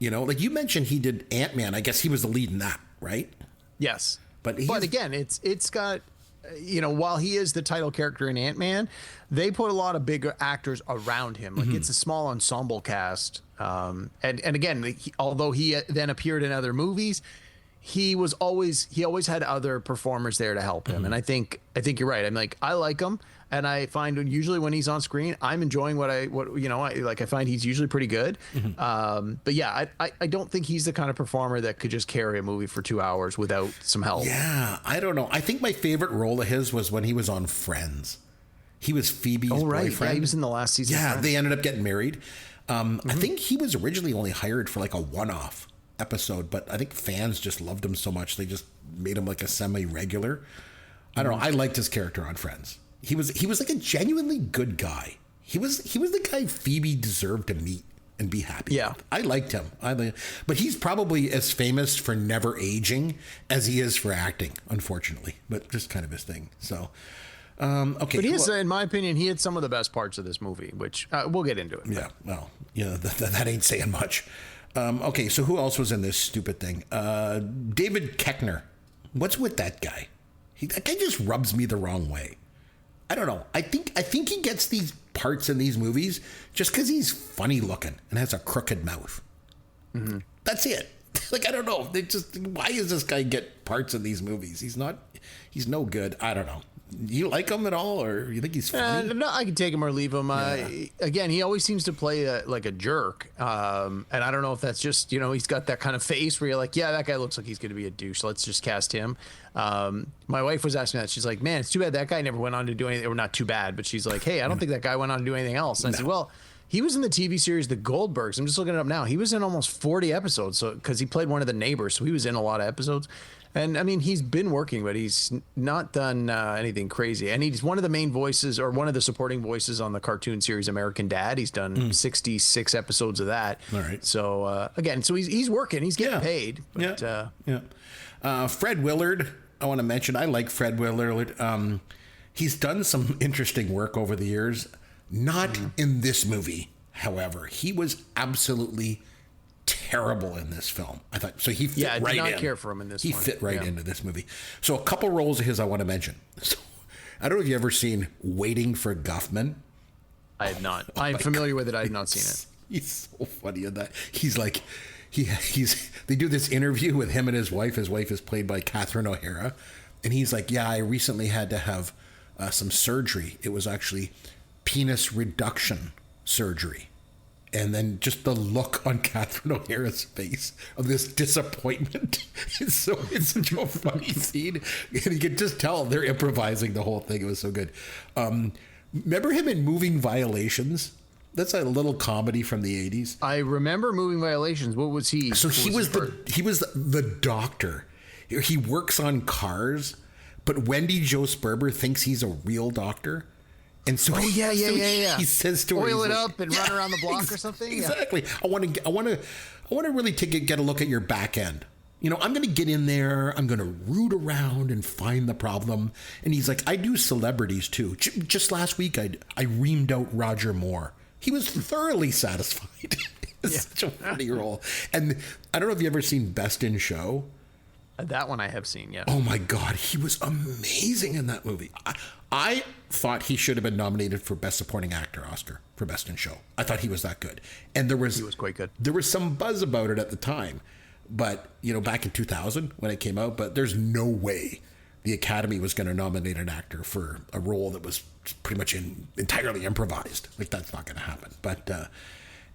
Like you mentioned, he did Ant-Man. I guess he was the lead in that, right? Yes. But again, it's got while he is the title character in Ant-Man, they put a lot of bigger actors around him. Like it's a small ensemble cast. And again, although he then appeared in other movies, he always had other performers there to help him. And I think you're right. I'm like, I like him. And I find usually when he's on screen, I'm enjoying I find he's usually pretty good. But yeah, I don't think he's the kind of performer that could just carry a movie for 2 hours without some help. Yeah, I don't know. I think my favorite role of his was when he was on Friends. He was Phoebe's boyfriend. Yeah, he was in the last season. Yeah, they ended up getting married. I think he was originally only hired for like a one-off episode, but I think fans just loved him so much they just made him like a semi-regular. I don't know. I liked his character on Friends. He was like a genuinely good guy. He was the guy Phoebe deserved to meet and be happy with. I liked him. But he's probably as famous for never aging as he is for acting, unfortunately. But just kind of his thing. So, okay. But he is, in my opinion, he had some of the best parts of this movie, which we'll get into it. Yeah. Well, that ain't saying much. Okay. So who else was in this stupid thing? David Koechner. What's with that guy? That guy just rubs me the wrong way. I don't know. I think he gets these parts in these movies just because he's funny looking and has a crooked mouth. That's it. Like, I don't know. Why does this guy get parts in these movies? He's no good. I don't know. You like him at all, or you think he's funny? No, I can take him or leave him. Again, he always seems to play like a jerk, and I don't know if that's just he's got that kind of face where you're like, yeah, that guy looks like he's going to be a douche. Let's just cast him. My wife was asking that. She's like, man, it's too bad that guy never went on to do anything. Or not too bad, but she's like, hey, I don't think that guy went on to do anything else. And I said, well, he was in the TV series The Goldbergs. I'm just looking it up now. He was in almost 40 episodes, so because he played one of the neighbors, so he was in a lot of episodes. And I mean, he's been working, but he's not done anything crazy. And he's one of the main voices, or one of the supporting voices on the cartoon series American Dad. He's done 66 episodes of that. All right. So again, he's working. He's getting paid. But, Fred Willard, I want to mention. I like Fred Willard. He's done some interesting work over the years. Not in this movie, however. He was absolutely terrible in this film. I thought so. He fit right in. I did not care for him in this. He fit right into this movie. So a couple roles of his I want to mention. So, I don't know if you ever seen Waiting for Guffman. I have not. I'm familiar with it. I have not seen it. He's so funny in that. He's like, they do this interview with him and his wife. His wife is played by Catherine O'Hara, and he's like, yeah, I recently had to have some surgery. It was actually penis reduction surgery. And then just the look on Catherine O'Hara's face of this disappointment. It's such a funny scene. And you can just tell they're improvising the whole thing. It was so good. Remember him in Moving Violations? That's a little comedy from the 80s. I remember Moving Violations. What was he? So he was the doctor. He works on cars, but Wendy Jo Sperber thinks he's a real doctor. And so he says to her, oil it up and run around the block or something. Exactly. I want to really get a look at your back end. I'm going to get in there. I'm going to root around and find the problem. And he's like, I do celebrities too. Just last week, I reamed out Roger Moore. He was thoroughly satisfied. It's such a funny role. And I don't know if you've ever seen Best in Show. That one I have seen, yeah. Oh my God, he was amazing in that movie. I thought he should have been nominated for Best Supporting Actor Oscar for Best in Show. I thought he was that good. And he was quite good. There was some buzz about it at the time, but back in 2000 when it came out, but there's no way the Academy was going to nominate an actor for a role that was pretty much entirely improvised. Like, that's not going to happen. But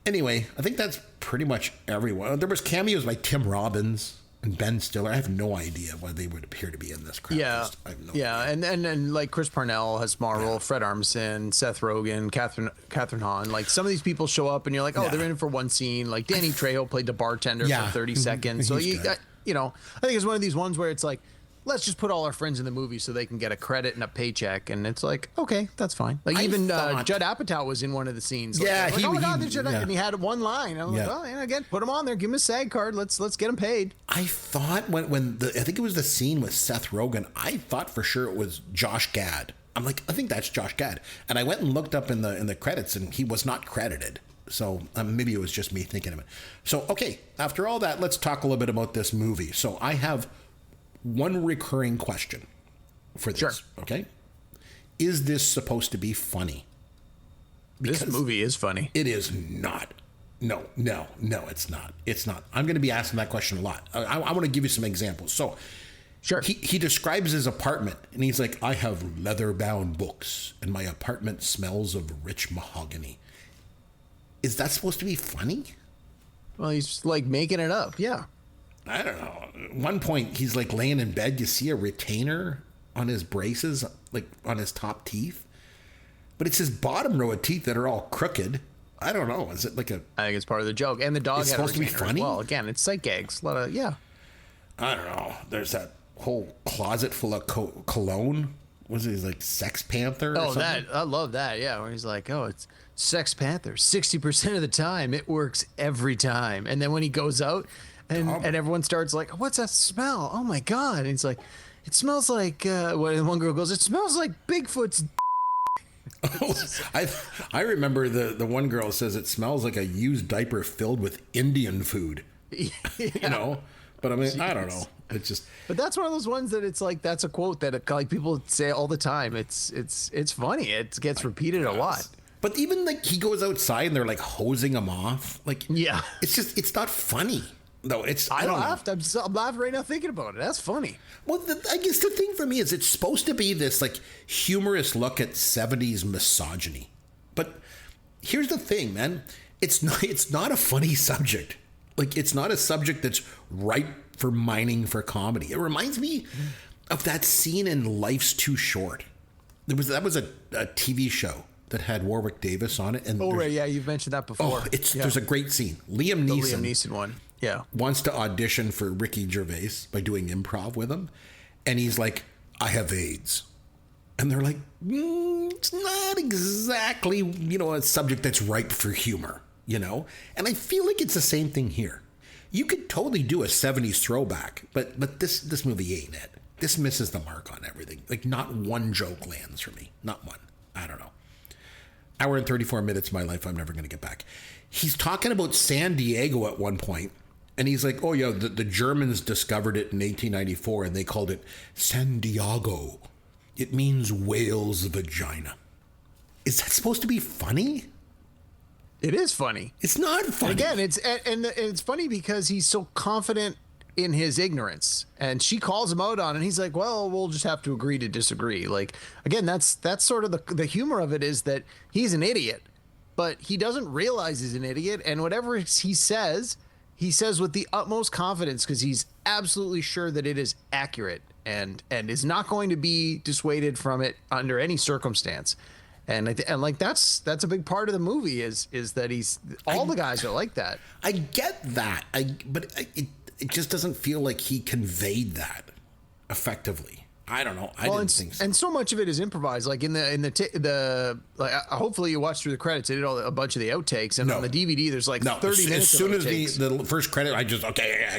anyway, I think that's pretty much everyone. There was cameos by Tim Robbins and Ben Stiller. I have no idea why they would appear to be in this crowd. Yeah, I have no idea. And like Chris Parnell has small role, Fred Armisen, Seth Rogen, Catherine Hahn. Like, some of these people show up and you're like, oh, they're in it for one scene. Like Danny Trejo played the bartender for 30 seconds. So I think it's one of these ones where it's like, let's just put all our friends in the movie so they can get a credit and a paycheck. And it's like, okay, that's fine. Like, even Judd Apatow was in one of the and he had one line. I'm like, oh, again, put him on there, give him a SAG card. Let's get him paid. I thought I think it was the scene with Seth Rogen, I thought for sure it was Josh Gad. I'm like, I think that's Josh Gad. And I went and looked up in the credits, and he was not credited. So maybe it was just me thinking of it. So, okay, after all that, let's talk a little bit about this movie. So I have one recurring question. for this. Sure. Okay. Is this supposed to be funny? Because this movie is funny. It is not. No, it's not. It's not. I'm going to be asking that question a lot. I want to give you some examples. So, sure. He describes his apartment, and he's like, I have leather-bound books, and my apartment smells of rich mahogany. Is that supposed to be funny? Well, he's like making it up. Yeah. I don't know. At one point, he's like laying in bed. You see a retainer on his braces, like on his top teeth. But it's his bottom row of teeth that are all crooked. I don't know. Is it like a... I think it's part of the joke. And the dog It's had supposed a to be retainer as funny? well. Again, it's sight gags. A lot of, yeah. I don't know. There's that whole closet full of cologne. Was it like Sex Panther or something? That. I love that. Yeah. Where he's like, oh, it's Sex Panther. 60% of the time, it works every time. And then when he goes out and everyone starts like, what's that smell? Oh, my God. And he's like, it smells like, when one girl goes, it smells like Bigfoot's. Oh, I remember the one girl says it smells like a used diaper filled with Indian food. Yeah. You know? But I mean, I don't know. It's just... But that's one of those ones that it's like, that's a quote that like people say all the time. It's funny. It gets repeated a lot. But even like he goes outside and they're like hosing him off. Like, yeah, it's not funny. No, it's... I don't laughed. know. I'm laughing right now thinking about it. That's funny. Well, I guess the thing for me is it's supposed to be this like humorous look at 70s misogyny. But here's the thing, man. It's not a funny subject. Like, it's not a subject that's ripe for mining for comedy. It reminds me of that scene in Life's Too Short. That was a TV show that had Warwick Davis on it. And right, yeah, you've mentioned that before. There's a great scene. Liam Neeson one. Yeah. Wants to audition for Ricky Gervais by doing improv with him. And he's like, I have AIDS. And they're like, it's not exactly, a subject that's ripe for humor, And I feel like it's the same thing here. You could totally do a 70s throwback, but this movie ain't it. This misses the mark on everything. Like, not one joke lands for me. Not one. I don't know. Hour and 34 minutes of my life I'm never going to get back. He's talking about San Diego at one point. And he's like, oh, yeah, the Germans discovered it in 1894, and they called it San Diego. It means whale's vagina. Is that supposed to be funny? It is funny. It's not funny. Again, it's funny because he's so confident in his ignorance. And she calls him out on it, and he's like, well, we'll just have to agree to disagree. Like, again, that's sort of the humor of it is that he's an idiot, but he doesn't realize he's an idiot. And whatever he says with the utmost confidence because he's absolutely sure that it is accurate and is not going to be dissuaded from it under any circumstance. And like that's a big part of the movie is that the guys are like that. I get that. But it just doesn't feel like he conveyed that effectively. I don't know. I didn't think so. And so much of it is improvised. Like hopefully you watch through the credits. They did a bunch of the outtakes, and on the DVD there's like 30 minutes. As soon as the first credit, I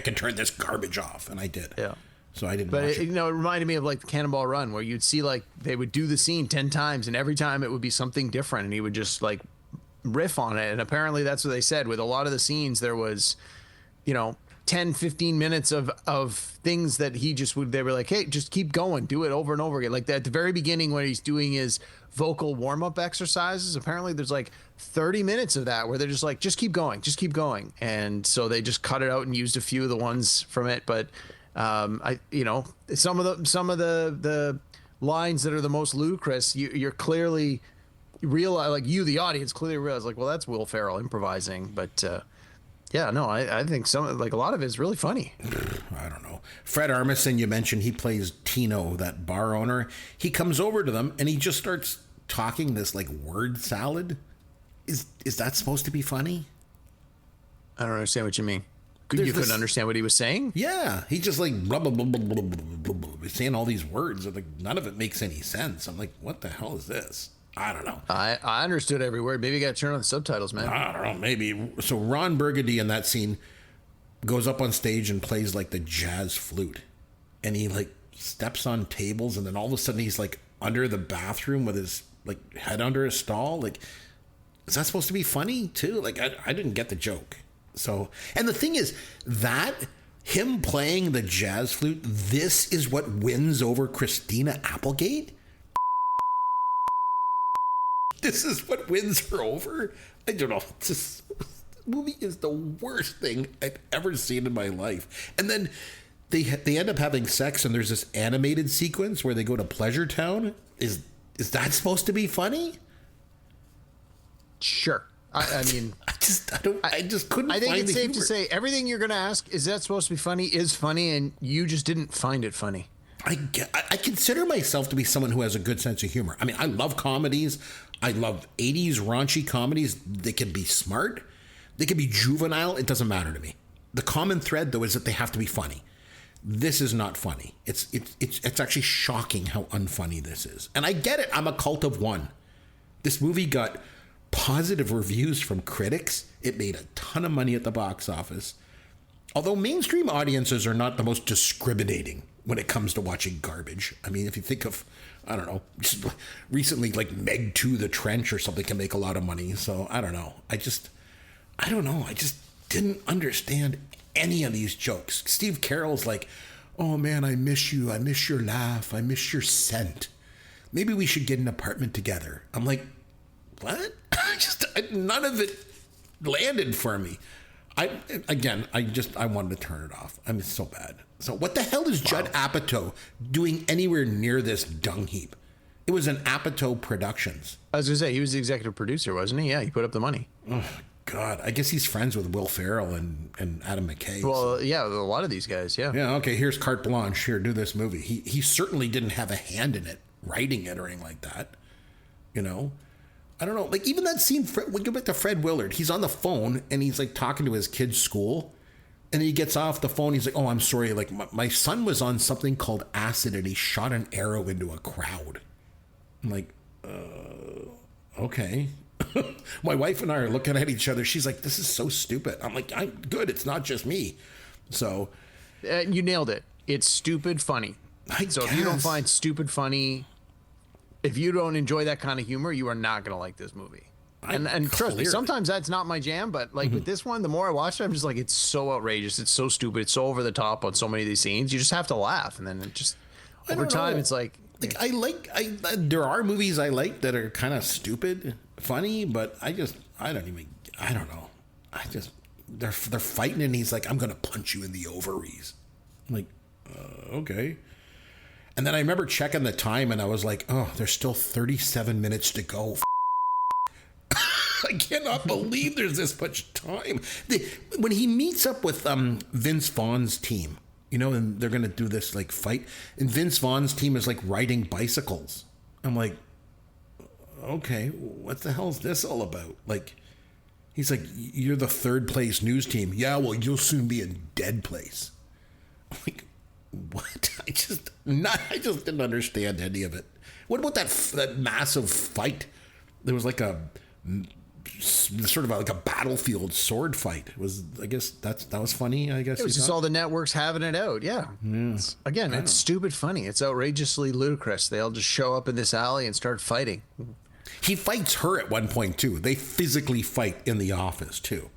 can turn this garbage off, and I did. Yeah. So I didn't. But watch it. It reminded me of like the Cannonball Run, where you'd see like they would do the scene 10 times, and every time it would be something different, and he would just like riff on it. And apparently that's what they said with a lot of the scenes. There was, 10, 15 minutes of things that they were like, hey, just keep going, do it over and over again. Like at the very beginning when he's doing his vocal warm-up exercises, apparently there's like 30 minutes of that where they're just like, just keep going. And so they just cut it out and used a few of the ones from it. But some of the lines that are the most ludicrous, you're clearly realize, like the audience clearly realize like, well, that's Will Farrell improvising. But yeah, no, I think a lot of it is really funny. I don't know. Fred Armisen, you mentioned, he plays Tino, that bar owner. He comes over to them and he just starts talking this like word salad. Is that supposed to be funny? I don't understand what you mean. You couldn't understand what he was saying? Yeah, he just like blah, blah, blah, blah, blah, blah, blah, saying all these words. Like none of it makes any sense. I'm like, what the hell is this? I don't know. I understood every word. Maybe you got to turn on the subtitles, man. I don't know. Maybe. So Ron Burgundy in that scene goes up on stage and plays like the jazz flute. And he like steps on tables, and then all of a sudden he's like under the bathroom with his like head under his stall. Like, is that supposed to be funny too? Like, I didn't get the joke. So, and the thing is that him playing the jazz flute, this is what wins over Christina Applegate? This is what wins her over? I don't know. This movie is the worst thing I've ever seen in my life. And then they end up having sex, and there's this animated sequence where they go to Pleasure Town. Is that supposed to be funny? Sure. I mean, I just couldn't. I think find it's the safe humor. to say everything you're going to ask, is that supposed to be funny, is funny, and you just didn't find it funny. I consider myself to be someone who has a good sense of humor. I mean, I love comedies. I love 80s raunchy comedies. They can be smart. They can be juvenile. It doesn't matter to me. The common thread, though, is that they have to be funny. This is not funny. It's actually shocking how unfunny this is. And I get it. I'm a cult of one. This movie got positive reviews from critics. It made a ton of money at the box office. Although mainstream audiences are not the most discriminating when it comes to watching garbage. I mean, if you think of, I don't know, just recently like Meg 2 The Trench or something can make a lot of money. So I don't know. I don't know. I just didn't understand any of these jokes. Steve Carell's like, oh man, I miss you. I miss your laugh. I miss your scent. Maybe we should get an apartment together. I'm like, what? None of it landed for me. I wanted to turn it off. I mean, it's so bad. So what the hell is Judd Apatow doing anywhere near this dung heap? It was an Apatow Productions. I was going to say, he was the executive producer, wasn't he? Yeah, he put up the money. Oh, God. I guess he's friends with Will Farrell and Adam McKay. Well, yeah, a lot of these guys, yeah. Yeah, okay, here's carte blanche. Here, do this movie. He certainly didn't have a hand in it, writing it or anything like that. You know? I don't know. Like, even that scene, we go back to Fred Willard. He's on the phone, and he's, like, talking to his kid's school. And he gets off the phone. He's like, oh, I'm sorry. Like, my son was on something called acid, and he shot an arrow into a crowd. I'm like, okay. My wife and I are looking at each other. She's like, this is so stupid. I'm like, I'm good. It's not just me. So. You nailed it. It's stupid funny. So if you don't find stupid funny, if you don't enjoy that kind of humor, you are not going to like this movie. And trust me, sometimes that's not my jam, but like with this one, the more I watch it, I'm just like, it's so outrageous. It's so stupid. It's so over the top on so many of these scenes. You just have to laugh. And then it just, over time, it's like. There are movies I like that are kind of stupid, funny, but I don't know. They're fighting and he's like, I'm going to punch you in the ovaries. I'm like, okay. And then I remember checking the time and I was like, oh, there's still 37 minutes to go. I cannot believe there's this much time. When he meets up with Vince Vaughn's team, you know, and they're going to do this like fight, and Vince Vaughn's team is like riding bicycles. I'm like, okay, what the hell is this all about? Like, he's like, you're the third place news team. Yeah, well, you'll soon be in dead place. I'm like, what? I just didn't understand any of it. What about that massive fight? There was like a sort of like a battlefield sword fight. It was, I guess that was funny. I guess it was just all the networks having it out. Yeah. It's stupid funny. It's outrageously ludicrous. They all just show up in this alley and start fighting. He fights her at one point too. They physically fight in the office too.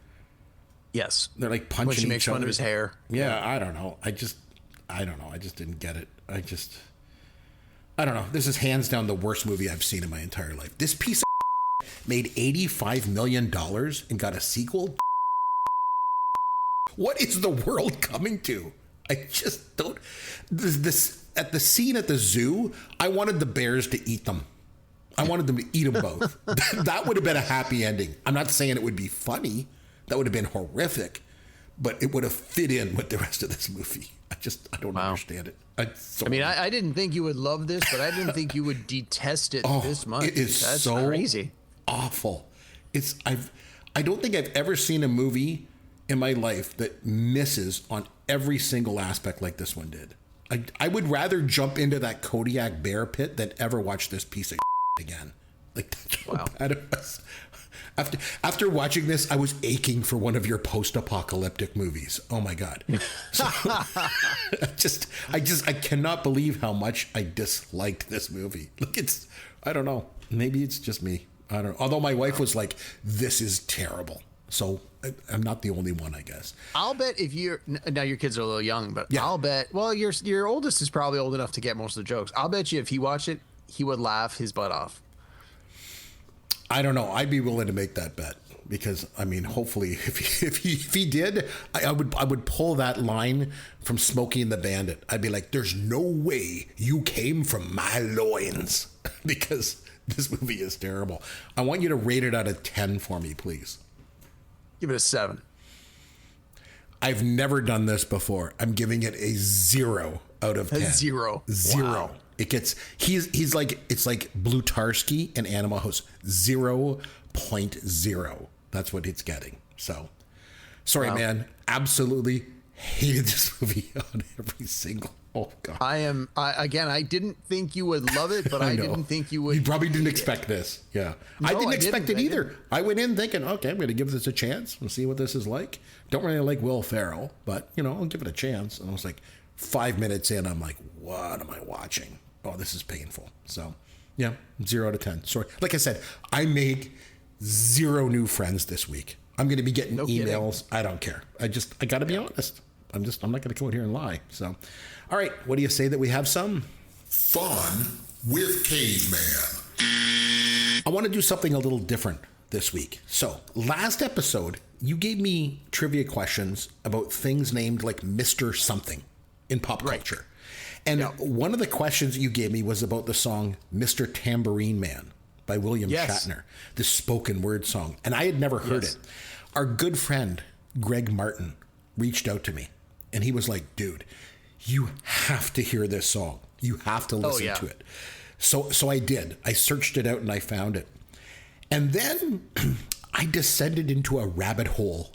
Yes. They're like punching when she each makes other. fun of his hair. Yeah, I don't know. I don't know. I just didn't get it. I don't know. This is hands down the worst movie I've seen in my entire life. This piece of made $85 million and got a sequel. What is the world coming to? I just don't. This at the scene at the zoo, I wanted the bears to eat them. I wanted them to eat them both. That would have been a happy ending. I'm not saying it would be funny. That would have been horrific, but it would have fit in with the rest of this movie. I don't understand it. I didn't think you would love this, but I didn't think you would detest it this much. It is That's so crazy. Awful. I don't think I've ever seen a movie in my life that misses on every single aspect like this one did. I would rather jump into that Kodiak bear pit than ever watch this piece of again. Like, that's how bad it was. After watching this, I was aching for one of your post-apocalyptic movies. Oh my God. So, I cannot believe how much I disliked this movie. Look, I don't know. Maybe it's just me. I don't know. Although my wife was like, this is terrible. So I'm not the only one, I guess. I'll bet if you're now your kids are a little young, but Yeah. I'll bet. Well, your oldest is probably old enough to get most of the jokes. I'll bet you if he watched it, he would laugh his butt off. I don't know. I'd be willing to make that bet because I mean, hopefully, if he did, I would pull that line from Smokey and the Bandit. I'd be like, "There's no way you came from my loins," because this movie is terrible. I want you to rate it out of 10 for me, please. Give it a 7. I've never done this before. I'm giving it a 0 out of 10. 0. 0. Wow. It gets he's like it's like Blutarski and Animal House 0.0. That's what it's getting. So sorry, man. Absolutely hated this movie on every single. Oh God. I didn't think you would love it, but I didn't think you would. You probably didn't expect this. Yeah. I didn't expect it either. I went in thinking, okay, I'm going to give this a chance and see what this is like. Don't really like Will Farrell, but I'll give it a chance. And I was like 5 minutes in, I'm like, what am I watching? Oh, this is painful. So yeah, 0 out of 10. Sorry. Like I said, I made 0 new friends this week. I'm going to be getting emails. Kidding. I don't care. I got to be honest. I'm not going to come in here and lie. So, all right. What do you say that we have some Fun with Caveman. I want to do something a little different this week. So last episode, you gave me trivia questions about things named like Mr. Something in pop culture. And one of the questions you gave me was about the song Mr. Tambourine Man by William Shatner, the spoken word song. And I had never heard it. Our good friend, Greg Martin, reached out to me and he was like, dude, you have to hear this song. You have to listen to it. So I did. I searched it out and I found it. And then I descended into a rabbit hole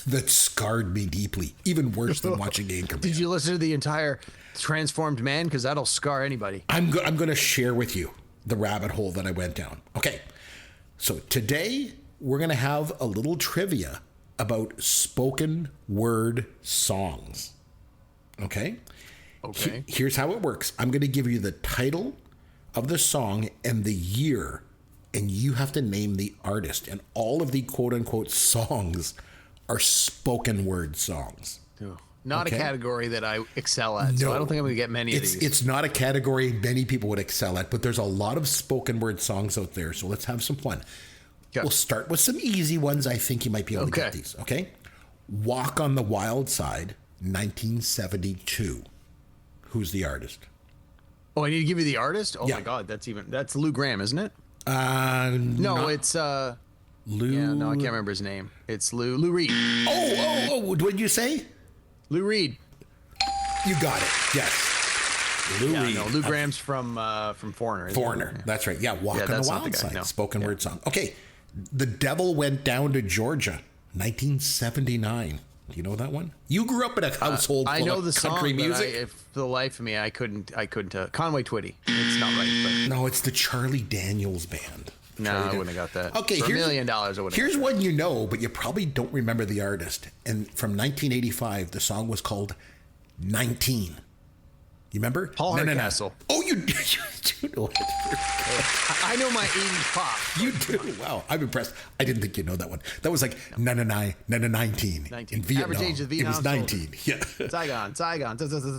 that scarred me deeply, even worse than watching Anchorman. Did you listen to the entire Transformed Man? Because that'll scar anybody. I'm going to share with you the rabbit hole that I went down. Okay. So today we're going to have a little trivia about spoken word songs. Okay? Okay. Here's how it works. I'm going to give you the title of the song and the year, and you have to name the artist. And all of the quote-unquote songs are spoken word songs. Not a category that I excel at, so I don't think I'm going to get many of these. It's not a category many people would excel at, but there's a lot of spoken word songs out there, so let's have some fun. Okay. We'll start with some easy ones. I think you might be able to get these, okay? Walk on the Wild Side, 1972. Who's the artist? Oh, I need to give you the artist? Oh, Yeah. my God, that's Lou Gramm, isn't it? No, it's Lou. Yeah, no, I can't remember his name. It's Lou Reed. Oh, what did you say? Lou Reed. You got it. Yes. Lou Reed. No, Lou Gramm's from Foreigner. isn't Foreigner. it? That's right. Yeah, Walk on the that's not Wild the guy, Side. no. Spoken word song. Okay. The Devil Went Down to Georgia, 1979. Do you know that one? You grew up in a household full I know of the country song, music. but for the life of me, I couldn't. Conway Twitty. It's not right, but No, it's the Charlie Daniels Band. no, I wouldn't have got that. Okay, for $1 here's million, I wouldn't. Here's one you know, but you probably don't remember the artist. And from 1985, the song was called 19. You remember? Paul Hardcastle. Oh, you do know it. I know my 80s pop. You do. Wow, I'm impressed. I didn't think you'd know that one. That was like 19 in Vietnam. Average age of the It was Vietnam 19. Yeah.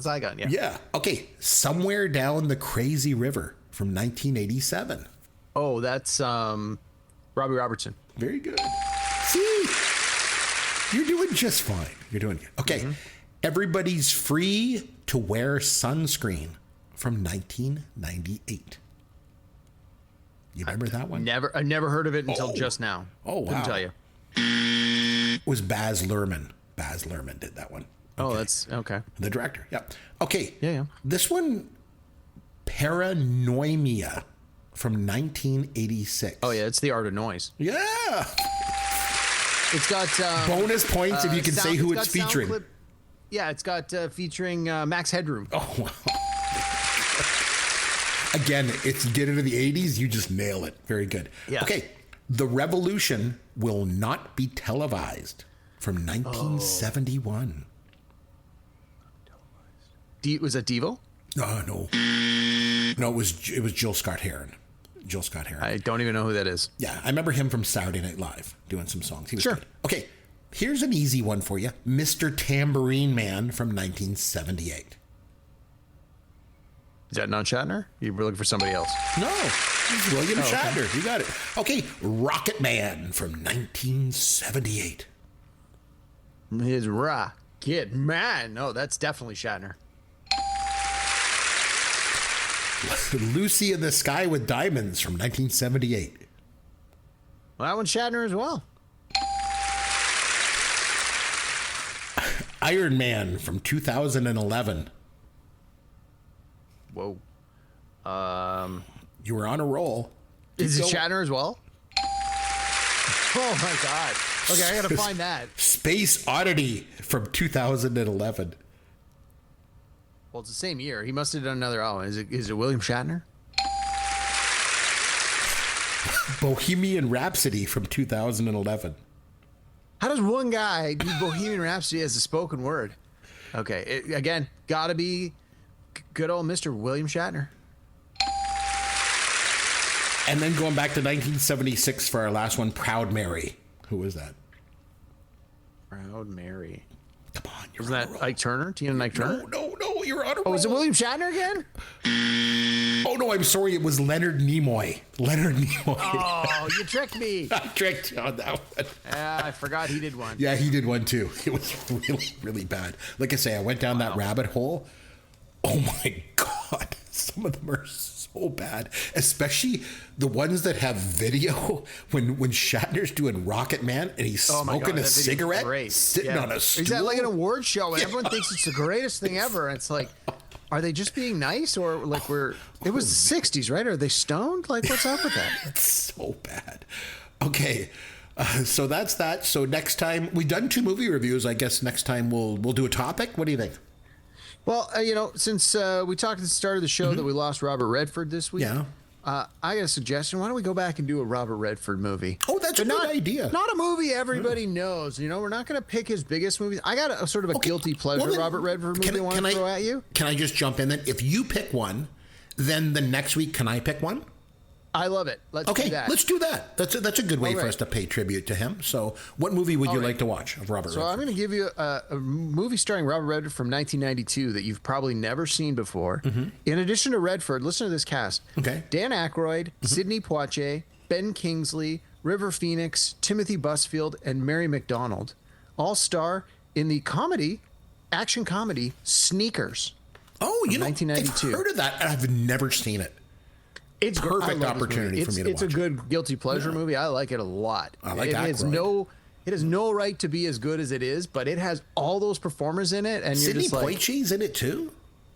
Saigon. Yeah. Yeah. Okay. Somewhere Down the Crazy River from 1987. Oh, that's Robbie Robertson. Very good. See, you're doing just fine. You're doing good. Okay. Everybody's Free to Wear Sunscreen from 1998. You remember that one? I never heard of it until just now. Oh, wow. Couldn't tell you. It was Baz Luhrmann. Baz Luhrmann did that one. Oh, that's okay. The director. Yeah. Okay. Yeah. This one, Paranoia from 1986. Oh, yeah. It's The Art of Noise. Yeah. It's got Bonus points if you can say who it's featuring. Yeah, it's got featuring Max Headroom. Oh, wow. Again, it's get into the 80s, you just nail it. Very good. Yeah. Okay. The Revolution Will Not Be Televised from 1971. Was that Devo? No. No, it was Jill Scott-Heron. Jill Scott Heron. I don't even know who that is. Yeah, I remember him from Saturday Night Live doing some songs. He was Sure. good. Okay, here's an easy one for you. Mr. Tambourine Man from 1978. Is that not Shatner? You were looking for somebody else. No, it's William Shatner. Okay. You got it. Okay, Rocket Man from 1978. His Rocket Man. No, that's definitely Shatner. Lucy in the Sky with Diamonds from 1978. Well, that one's Shatner as well. Iron Man from 2011. Whoa. You were on a roll. Is it Shatner as well? Oh my God. Okay, I gotta find that. Space Oddity from 2011. Well, it's the same year. He must have done another album. Is it William Shatner? Bohemian Rhapsody from 2011. How does one guy do Bohemian Rhapsody as a spoken word? Okay, again, gotta be good old Mr. William Shatner. And then going back to 1976 for our last one, Proud Mary. Who was that? Proud Mary. Come on, you're Isn't that Ike Turner? Tina and Ike Turner? No, you're on a roll. Oh, is it William Shatner again? Oh, no, I'm sorry. It was Leonard Nimoy. Oh, you tricked me. I tricked you on that one. I forgot he did one. Yeah, he did one too. It was really, really bad. Like I say, I went down that rabbit hole. Oh my God. Some of them are so bad, especially the ones that have video when Shatner's doing Rocket Man and he's smoking a cigarette, sitting on a stool. He's at like an award show and everyone thinks it's the greatest thing ever. And it's like, are they just being nice or like it was the 60s, right? Are they stoned? Like, what's up with that? It's so bad. Okay. So that's that. So next time, we've done 2 movie reviews. I guess next time we'll do a topic. What do you think? Well, since we talked at the start of the show that we lost Robert Redford this week, I got a suggestion. Why don't we go back and do a Robert Redford movie? Oh, that's a good idea. Not a movie everybody knows. We're not going to pick his biggest movies. I got a sort of a guilty pleasure Robert Redford movie I want to throw at you. Can I just jump in then? If you pick one, then the next week, can I pick one? I love it. Let's do that. Let's do that. That's a good way for us to pay tribute to him. So what movie would you like to watch of Robert Redford? So I'm going to give you a movie starring Robert Redford from 1992 that you've probably never seen before. Mm-hmm. In addition to Redford, listen to this cast. Okay. Dan Aykroyd, Sidney Poitier, Ben Kingsley, River Phoenix, Timothy Busfield, and Mary McDonald all star in the action comedy Sneakers. Oh, 1992. I've heard of that and I've never seen it. It's perfect opportunity for me to watch. It's a good guilty pleasure movie. I like it a lot. I like Aykroyd. It has no right to be as good as it is, but it has all those performers in it, and Sidney you're just like, Poitier's in it too.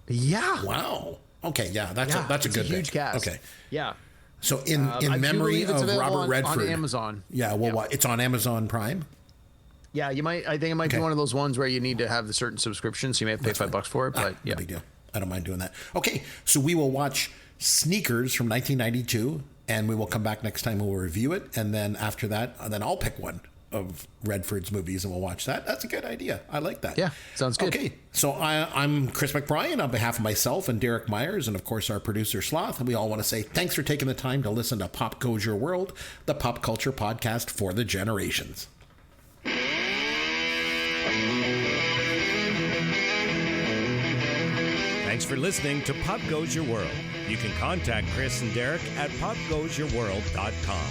Yeah. Wow. Okay. Yeah. That's a good huge cast. Okay. Yeah. So in memory of Robert Redford, on Amazon. Yeah. Well, it's on Amazon Prime. Yeah. I think it might be one of those ones where you need to have the certain subscription, so you may have to pay $5 for it. But yeah, no big deal. I don't mind doing that. Okay. So we will watch Sneakers from 1992, and we will come back next time. We'll review it, and then after that, then I'll pick one of Redford's movies, and we'll watch that. That's a good idea. I like that. Yeah, sounds good. Okay, so I'm Chris McBrien on behalf of myself and Derek Myers, and of course our producer Sloth, and we all want to say thanks for taking the time to listen to Pop Goes Your World, the pop culture podcast for the generations. Thanks for listening to Pop Goes Your World. You can contact Chris and Derek at popgoesyourworld.com.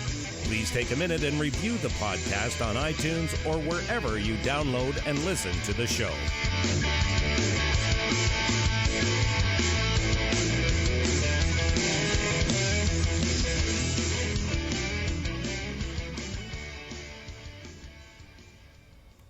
Please take a minute and review the podcast on iTunes or wherever you download and listen to the show.